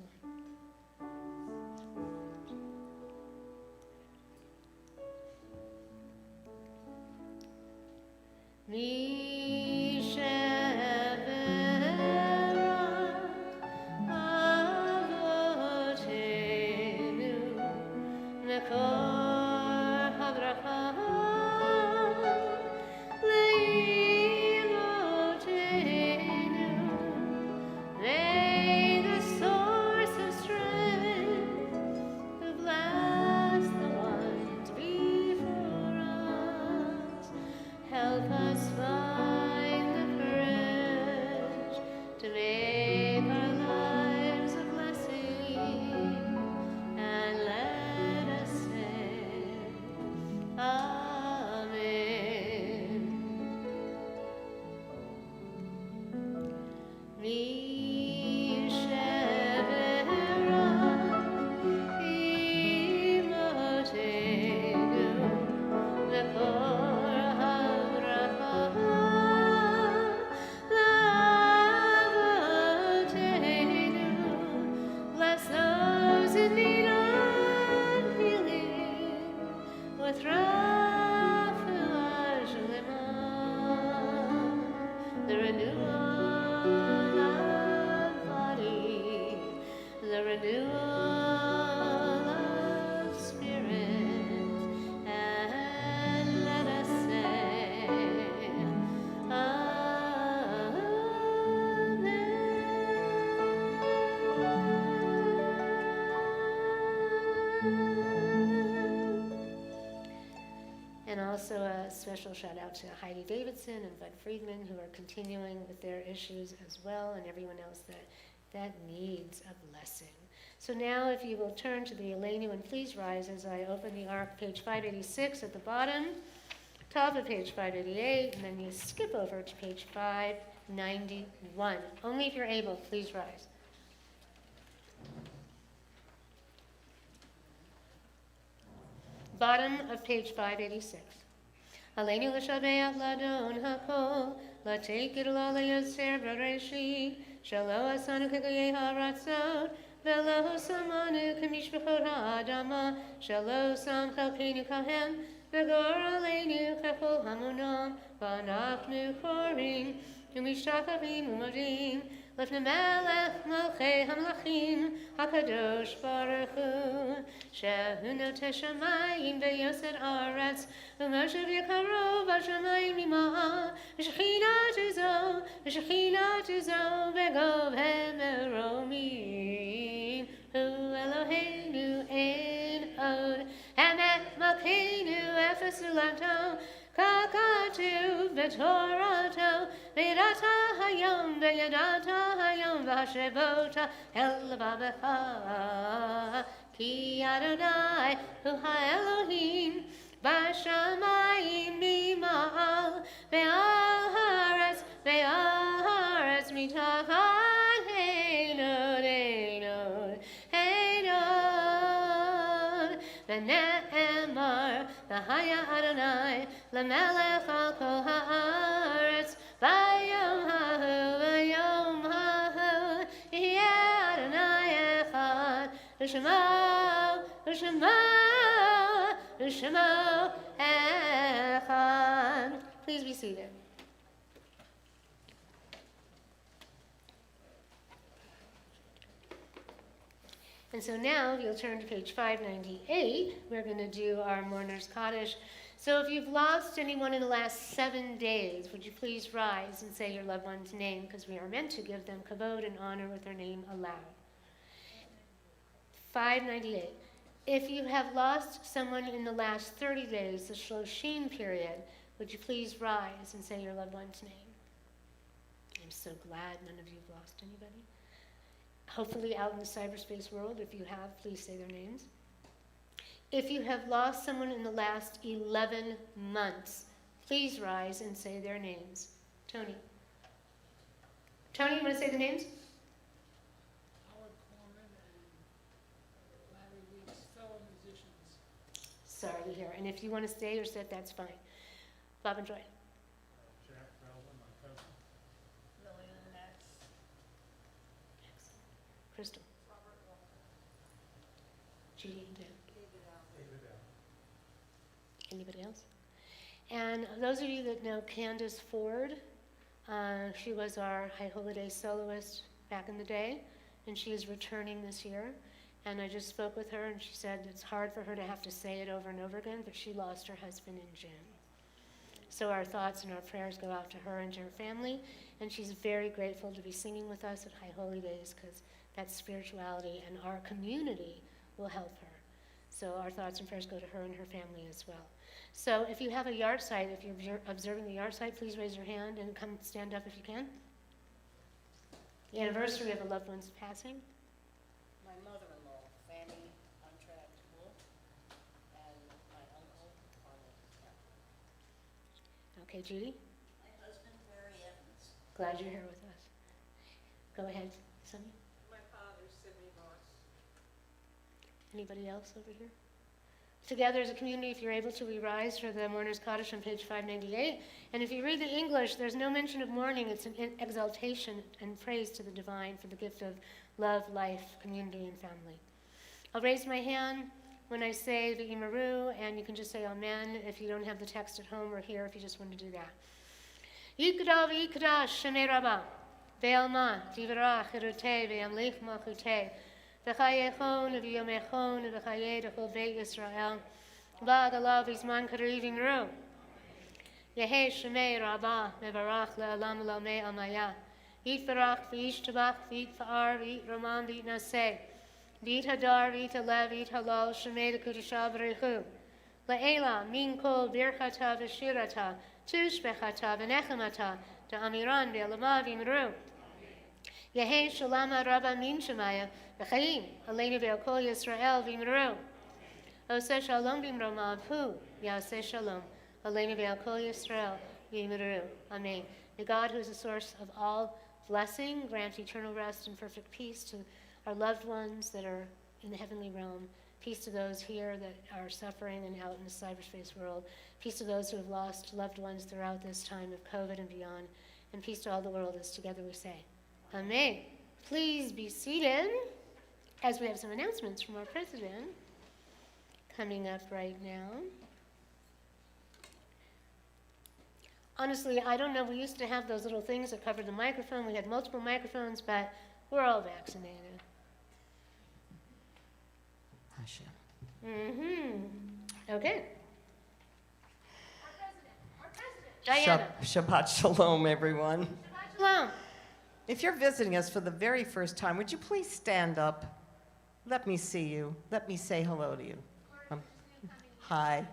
May the source the renewal of body, the renewal of spirit, and let us say, Amen. And also a special shout out to Heidi Davidson and Bud Friedman, who are continuing with their issues as well, and everyone else that needs a blessing. So now if you will turn to the Elenu and please rise as I open the ark, page 586 at the bottom, top of page 588, and then you skip over to page 591. Only if you're able, please rise. Bottom of page 586. Aleinu l'shabeach ladon hakol, l'tekir lo le'yoser b'reshi, shelo asanu k'goyei haratzot, velo samanu k'mishpachot ha'adama, shelo sam chalkeinu kahem, v'gor aleinu k'chol hamunam, v'anachnu chorim, u'mishtachavim u'modim, לפני מלך מלכי המלכים, הקדוש ברוך הוא, שהוא נוטה שמיים ויוסד ארץ, ומושב יקרו בשמיים ממעל, ושכינת זו בגובה מרומים, הוא אלוהינו אין עוד, אמת מלכנו אפס ולמתו, ככתוב בתורתו, וידעת היום והשבות אל לבבך, כי אדוני הוא האלוהים בשמיים ממעל, ועל הארץ מתחת אין עוד, ונאמר והיה אדוני למלך על כל הארץ, ביום ההוא יהיה אדוני אחד, ושמו אחד. Please be seated. And so now, if you'll turn to page 598, we're going to do our Mourner's Kaddish. So if you've lost anyone in the last 7 days, would you please rise and say your loved one's name, because we are meant to give them kavod and honor with their name aloud. 598. If you have lost someone in the last 30 days, the Shloshim period, would you please rise and say your loved one's name? I'm so glad none of you have lost anybody. Hopefully out in the cyberspace world, if you have, please say their names. If you have lost someone in the last 11 months, please rise and say their names. Tony. Tony, you want to say the names? Howard Corman and Larry Weeks, fellow musicians. Sorry to hear. And if you want to stay or sit, that's fine. Bob and Joy. Jack Relvin, my cousin. Lillian Max. Excellent. Crystal. Robert Walker. Judy and Dan. David Allen. David Allen. Anybody else? And those of you that know Candace Ford, she was our High Holy Day soloist back in the day, and she is returning this year. And I just spoke with her, and she said it's hard for her to have to say it over and over again, but she lost her husband in June. So our thoughts and our prayers go out to her and to her family, and she's very grateful to be singing with us at High Holy Days, because that spirituality and our community will help her. So our thoughts and prayers go to her and her family as well. So if you have a yard site, if you're observing the yard site, please raise your hand and come stand up if you can. The anniversary of a loved one's passing. My mother-in-law, Fanny Untractable, and my uncle, Arnold. Okay, Judy, My husband, Barry Evans. glad you're here with us. Go ahead, Sonny. My father, Sidney Moss. Anybody else over here? Together as a community, if you're able to, we rise for the Mourner's Kaddish on page 598. And if you read the English, there's no mention of mourning. It's an exaltation and praise to the divine for the gift of love, life, community, and family. I'll raise my hand when I say the Imaru, and you can just say Amen if you don't have the text at home or here if you just want to do that. Ikra v'ikra shemei rabba. Ve'alma tivarach irutei ve'amlich malchutei. V'chayechon v'yomechon v'chayei d'chol beit Yisrael. V'agalav izman karivim ru. Yehei shemei rabba mevarach le'alam l'amei amaya. Yitvarach v'yishtabach v'yitfa'ar v'yitraman v'yitnaseh. V'yithadar v'yithalev v'yithalal shemei d'kudusha v'rechu. Le'ela min kol birchata v'shirata tushbechata v'nechemata da'amiran ve'alama v'imru. Yehei shalama rabba min shemaya v'chaim aleinu ve'al Yisrael v'imru. Oseh shalom v'imromav hu yaseh shalom aleinu ve'al Yisrael v'imru. Amen. May God, who is the source of all blessing, grant eternal rest and perfect peace to our loved ones that are in the heavenly realm. Peace to those here that are suffering and out in the cyberspace world. Peace to those who have lost loved ones throughout this time of COVID and beyond. And peace to all the world as together we say, Amen. Please be seated as we have some announcements from our president coming up right now. Honestly, I don't know, we used to have those little things that covered the microphone. We had multiple microphones, but we're all vaccinated. Hashem. Okay. Our president. Diana. Shabbat shalom, everyone. Shabbat shalom. If you're visiting us for the very first time, would you please stand up? Let me see you. Let me say hello to you. Hi.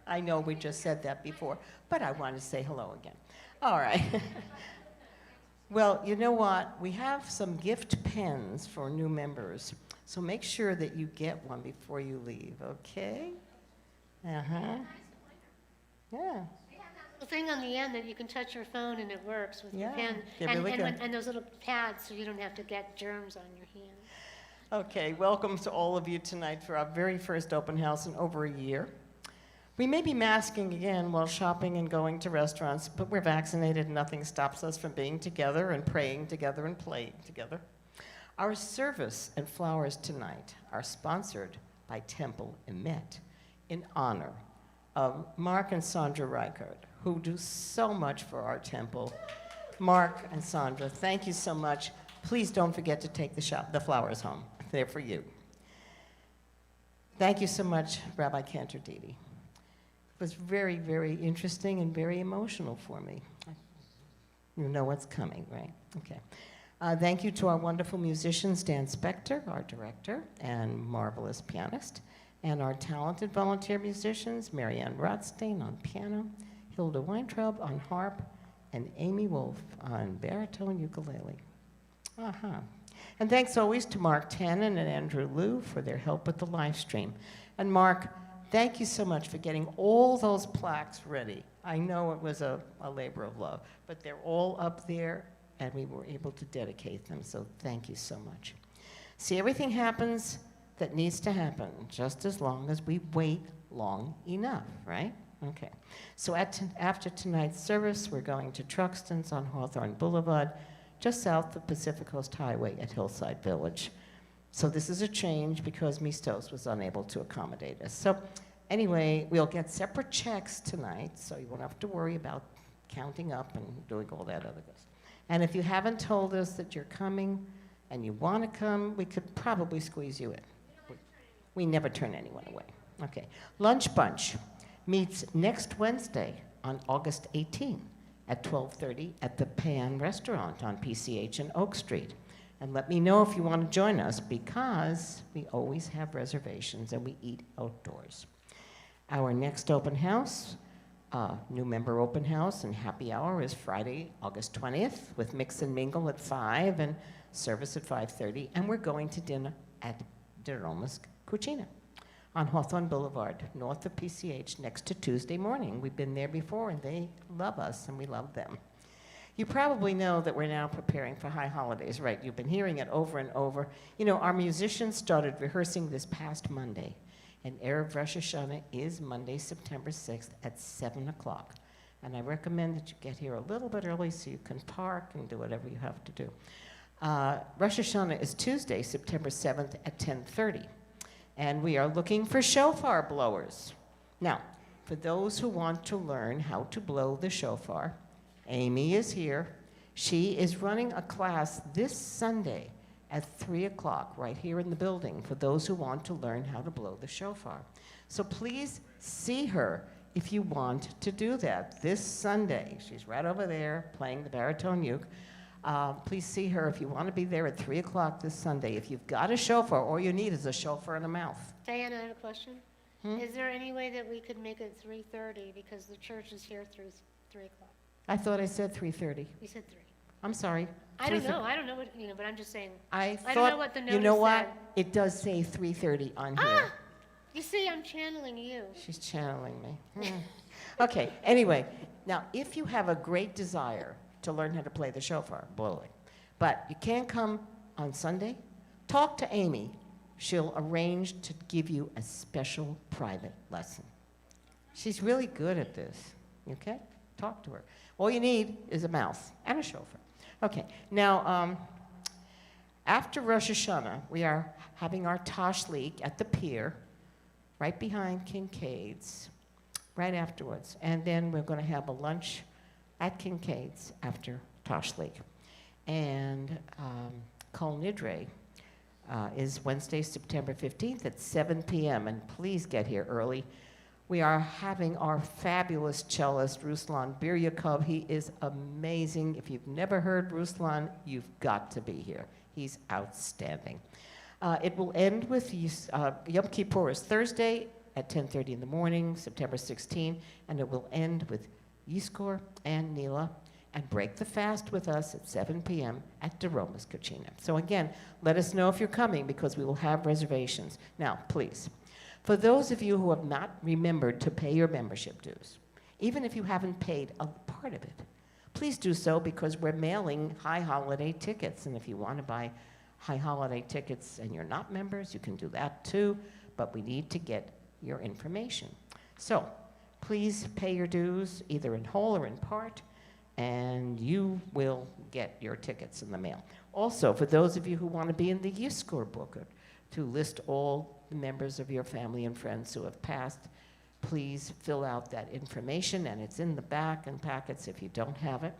I know we just said that before, but I want to say hello again. All right. Well, you know what? We have some gift pens for new members, so make sure that you get one before you leave, okay? Uh-huh. Yeah. The thing on the end that you can touch your phone and it works with your Yeah, pen. they're And, really and, good. and those little pads so you don't have to get germs on your hand. Okay, welcome to all of you tonight for our very first open house in over a year. We may be masking again while shopping and going to restaurants, but we're vaccinated and nothing stops us from being together and praying together and playing together. Our service and flowers tonight are sponsored by Temple Emet in honor of Mark and Sandra Reichert, who do so much for our temple. Mark and Sandra, thank you so much. Please don't forget to take the flowers home. They're for you. Thank you so much, Rabbi Cantor Didi. It was very, very interesting and very emotional for me. You know what's coming, right? Okay. Thank you to our wonderful musicians, Dan Spector, our director and marvelous pianist, and our talented volunteer musicians, Marianne Rothstein on piano, Hilda Weintraub on harp, and Amy Wolf on baritone ukulele. And thanks always to Mark Tannen and Andrew Liu for their help with the live stream. And Mark, thank you so much for getting all those plaques ready. I know it was a labor of love, but they're all up there, and we were able to dedicate them, so thank you so much. See, everything happens that needs to happen, just as long as we wait long enough, right? Okay. So after tonight's service, we're going to Truxton's on Hawthorne Boulevard, just south of Pacific Coast Highway at Hillside Village. So this is a change because Mistos was unable to accommodate us. So anyway, we'll get separate checks tonight, so you won't have to worry about counting up and doing all that other stuff. And if you haven't told us that you're coming and you want to come, we could probably squeeze you in. We never turn anyone away. Okay. Lunch Bunch meets next Wednesday on August 18th at 12:30 at the Pan Restaurant on PCH and Oak Street. And let me know if you want to join us, because we always have reservations and we eat outdoors. Our next open house, new member open house and happy hour, is Friday, August 20th, with mix and mingle at 5 and service at 5:30. And we're going to dinner at De Roma's Cucina on Hawthorne Boulevard, north of PCH, next to Tuesday Morning. We've been there before, and they love us, and we love them. You probably know that we're now preparing for high holidays, right? You've been hearing it over and over. You know, our musicians started rehearsing this past Monday, and Erev Rosh Hashanah is Monday, September 6th at 7 o'clock. And I recommend that you get here a little bit early so you can park and do whatever you have to do. Rosh Hashanah is Tuesday, September 7th at 10:30. And we are looking for shofar blowers. Now, for those who want to learn how to blow the shofar, Amy is here. She is running a class this Sunday at 3 o'clock right here in the building for those who want to learn how to blow the shofar. So please see her if you want to do that this Sunday. She's right over there playing the baritone uke. Please see her if you want to be there at 3 o'clock this Sunday. If you've got a shofar, all you need is a shofar and a mouth. Diana, I have a question. Is there any way that we could make it 3:30 because the church is here through 3 o'clock? I thought I said 3:30. You said 3. I'm sorry. I don't know what, but I'm just saying. I don't know what the you notice know what? said. It does say 3:30 on here. You see, I'm channeling you. She's channeling me. Okay, anyway, now if you have a great desire to learn how to play the shofar, blow it, but you can't come on Sunday, talk to Amy. She'll arrange to give you a special private lesson. She's really good at this, okay? Talk to her. All you need is a mouth and a shofar. Okay, now, after Rosh Hashanah, we are having our Tashlik at the pier, right behind Kincaid's, right afterwards. And then we're going to have a lunch at Kincaid's after Tashlik. And Kol Nidre is Wednesday, September 15th at 7 p.m. And please get here early. We are having our fabulous cellist, Ruslan Biryakov. He is amazing. If you've never heard Ruslan, you've got to be here. He's outstanding. It will end with Yom Kippur is Thursday at 10:30 in the morning, September 16, and it will end with Yizkor and Nila, and break the fast with us at 7 p.m. at Daroma's Kachina. So again, let us know if you're coming because we will have reservations. Now, please, for those of you who have not remembered to pay your membership dues, even if you haven't paid a part of it, please do so because we're mailing high holiday tickets, and if you want to buy high holiday tickets and you're not members, you can do that too, but we need to get your information. So please pay your dues either in whole or in part, and you will get your tickets in the mail. Also, for those of you who want to be in the Yizkor book, to list all the members of your family and friends who have passed, please fill out that information, and it's in the back and packets if you don't have it.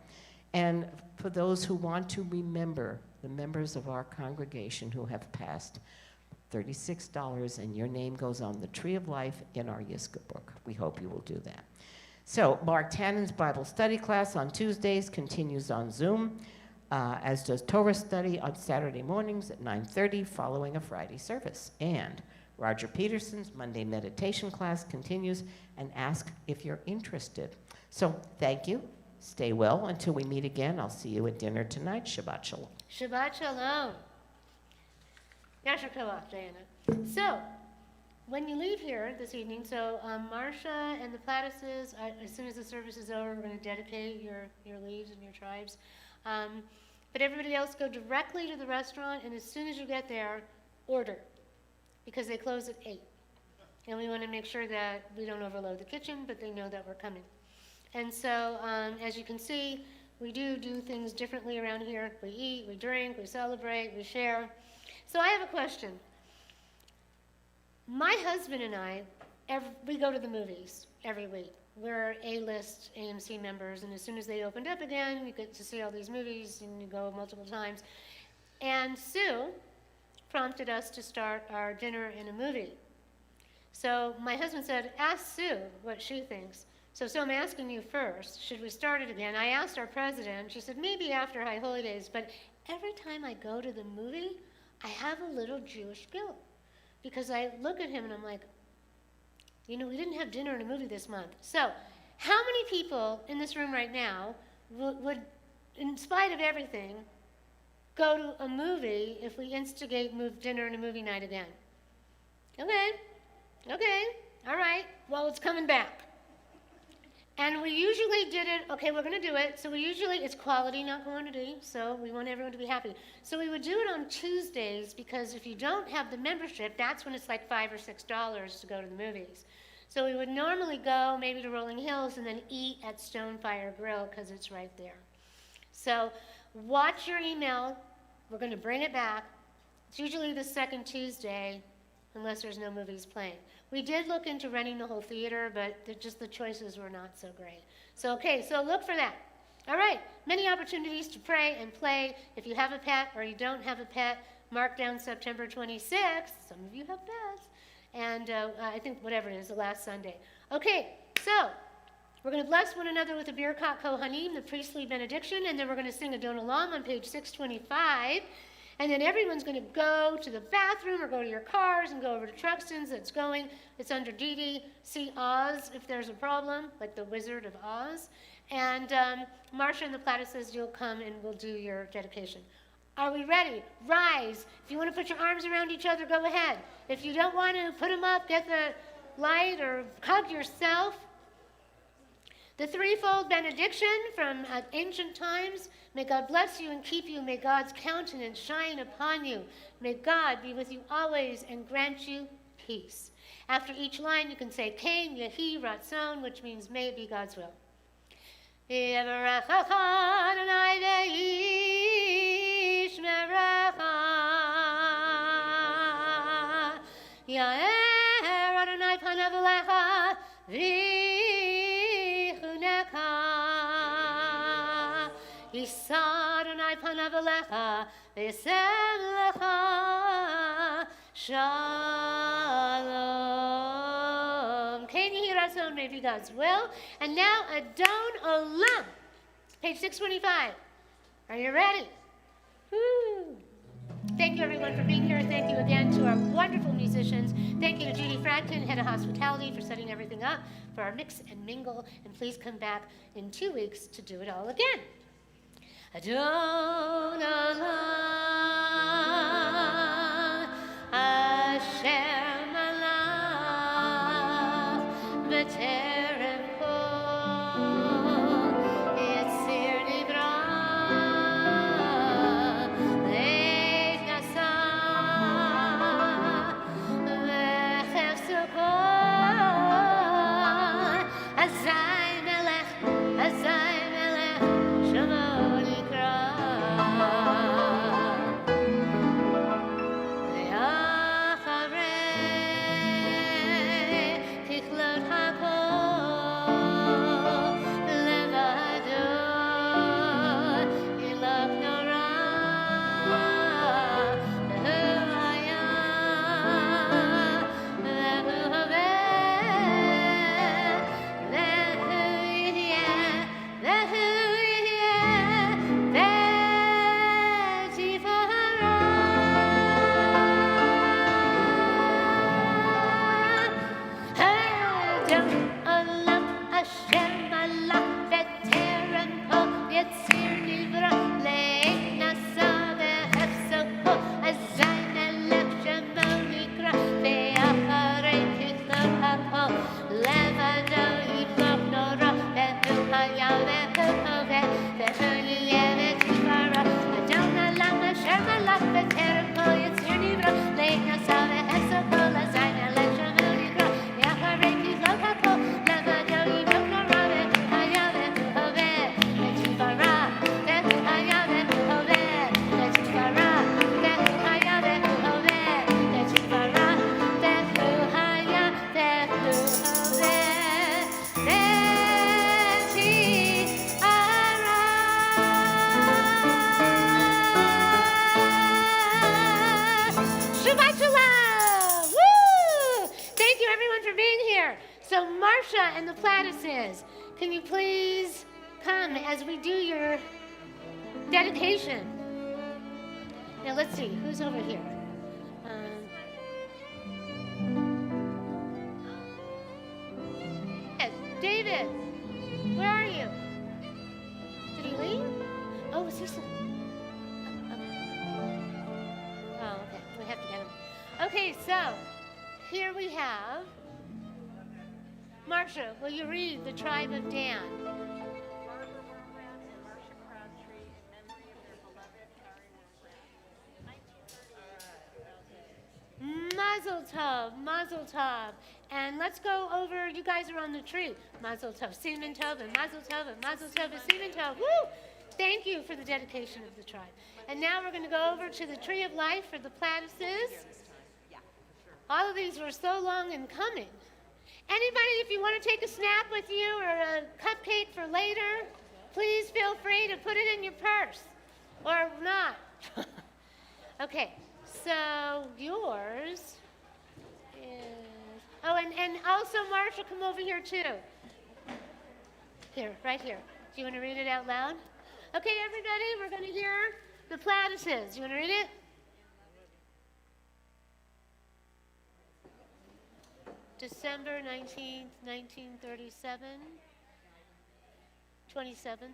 And for those who want to remember the members of our congregation who have passed, $36, and your name goes on the Tree of Life in our Yizkor book. We hope you will do that. So Mark Tannen's Bible study class on Tuesdays continues on Zoom, as does Torah study on Saturday mornings at 9:30 following a Friday service. And Roger Peterson's Monday meditation class continues, and ask if you're interested. So thank you. Stay well until we meet again. I'll see you at dinner tonight. Shabbat Shalom. Shabbat Shalom. Yasher Koach, Diana. So, when you leave here this evening, so Marcia and the Plattises, as soon as the service is over, we're going to dedicate your leaves and your tribes. But everybody else go directly to the restaurant, and as soon as you get there, order, because they close at 8. And we want to make sure that we don't overload the kitchen, but they know that we're coming. And so, as you can see, we do things differently around here. We eat, we drink, we celebrate, we share. So I have a question. My husband and I, we go to the movies every week. We're A-list AMC members, and as soon as they opened up again, you get to see all these movies, and you go multiple times. And Sue prompted us to start our dinner and a movie. So my husband said, ask Sue what she thinks. So I'm asking you first, should we start it again? I asked our president, she said, maybe after High Holy Days, but every time I go to the movie, I have a little Jewish guilt. Because I look at him and I'm like, we didn't have dinner and a movie this month. So how many people in this room right now would, in spite of everything, go to a movie if we instigate dinner and a movie night again? Okay, all right, well, it's coming back. And we usually did it, okay, we're going to do it. So it's quality, not quantity. So we want everyone to be happy. So we would do it on Tuesdays because if you don't have the membership, that's when it's like $5 or $6 to go to the movies. So we would normally go maybe to Rolling Hills and then eat at Stonefire Grill because it's right there. So watch your email. We're going to bring it back. It's usually the second Tuesday unless there's no movies playing. We did look into renting the whole theater, but the choices were not so great. So, okay, so look for that. All right, many opportunities to pray and play. If you have a pet or you don't have a pet, mark down September 26th. Some of you have pets. And I think whatever it is, the last Sunday. Okay, so we're going to bless one another with a Birkat Kohanim, the priestly benediction, and then we're going to sing a Don Olam on page 625. And then everyone's going to go to the bathroom or go to your cars and go over to Truxton's. It's under Dee Dee. See Oz if there's a problem, like the Wizard of Oz. And Marcia and the Platycus, you'll come and we'll do your dedication. Are we ready? Rise. If you want to put your arms around each other, go ahead. If you don't want to put them up, get the light or hug yourself. The threefold benediction from ancient times. May God bless you and keep you. May God's countenance shine upon you. May God be with you always and grant you peace. After each line, you can say, Kain, Yehi, Ratzon, which means may it be God's will. Yisad Adonai panav elecha, v'yasem lecha shalom. Kain yehi ratzon, may be God's will. And now a Don Olam, page 625. Are you ready? Woo. Thank you, everyone, for being here. Thank you again to our wonderful musicians. Thank you to Judy Fradkin, Head of Hospitality, for setting everything up for our mix and mingle. And please come back in 2 weeks to do it all again. Adon Allah, Asher Malach, B'terem Kol, Yitzir Nivra, Leit Yasa, V'chef Sukkot, Azai Melech, Azai Melech, Shalom. So Marcia and the Platycus, can you please come as we do your dedication? Now let's see, who's over here? Yes, David, where are you? Did he leave? Oh, is he still? Oh, okay, we have to get him. Okay, so here we have Marcia, will you read the tribe of Dan? Mazel tov, mazel tov. And let's go over, you guys are on the tree. Mazel tov, Siman tov, and mazel tov, and mazel tov, and Siman tov. Woo! Thank you for the dedication of the tribe. And now we're going to go over to the tree of life for the Platycus. All of these were so long in coming. Anybody, if you want to take a snack with you or a cupcake for later, Please feel free to put it in your purse or not. Okay, so yours is, oh, and also Marshall, come over here too. Here, right here. Do you want to read it out loud? Okay, everybody, we're going to hear the Platypus. You want to read it? December 19th, 1937, 27th.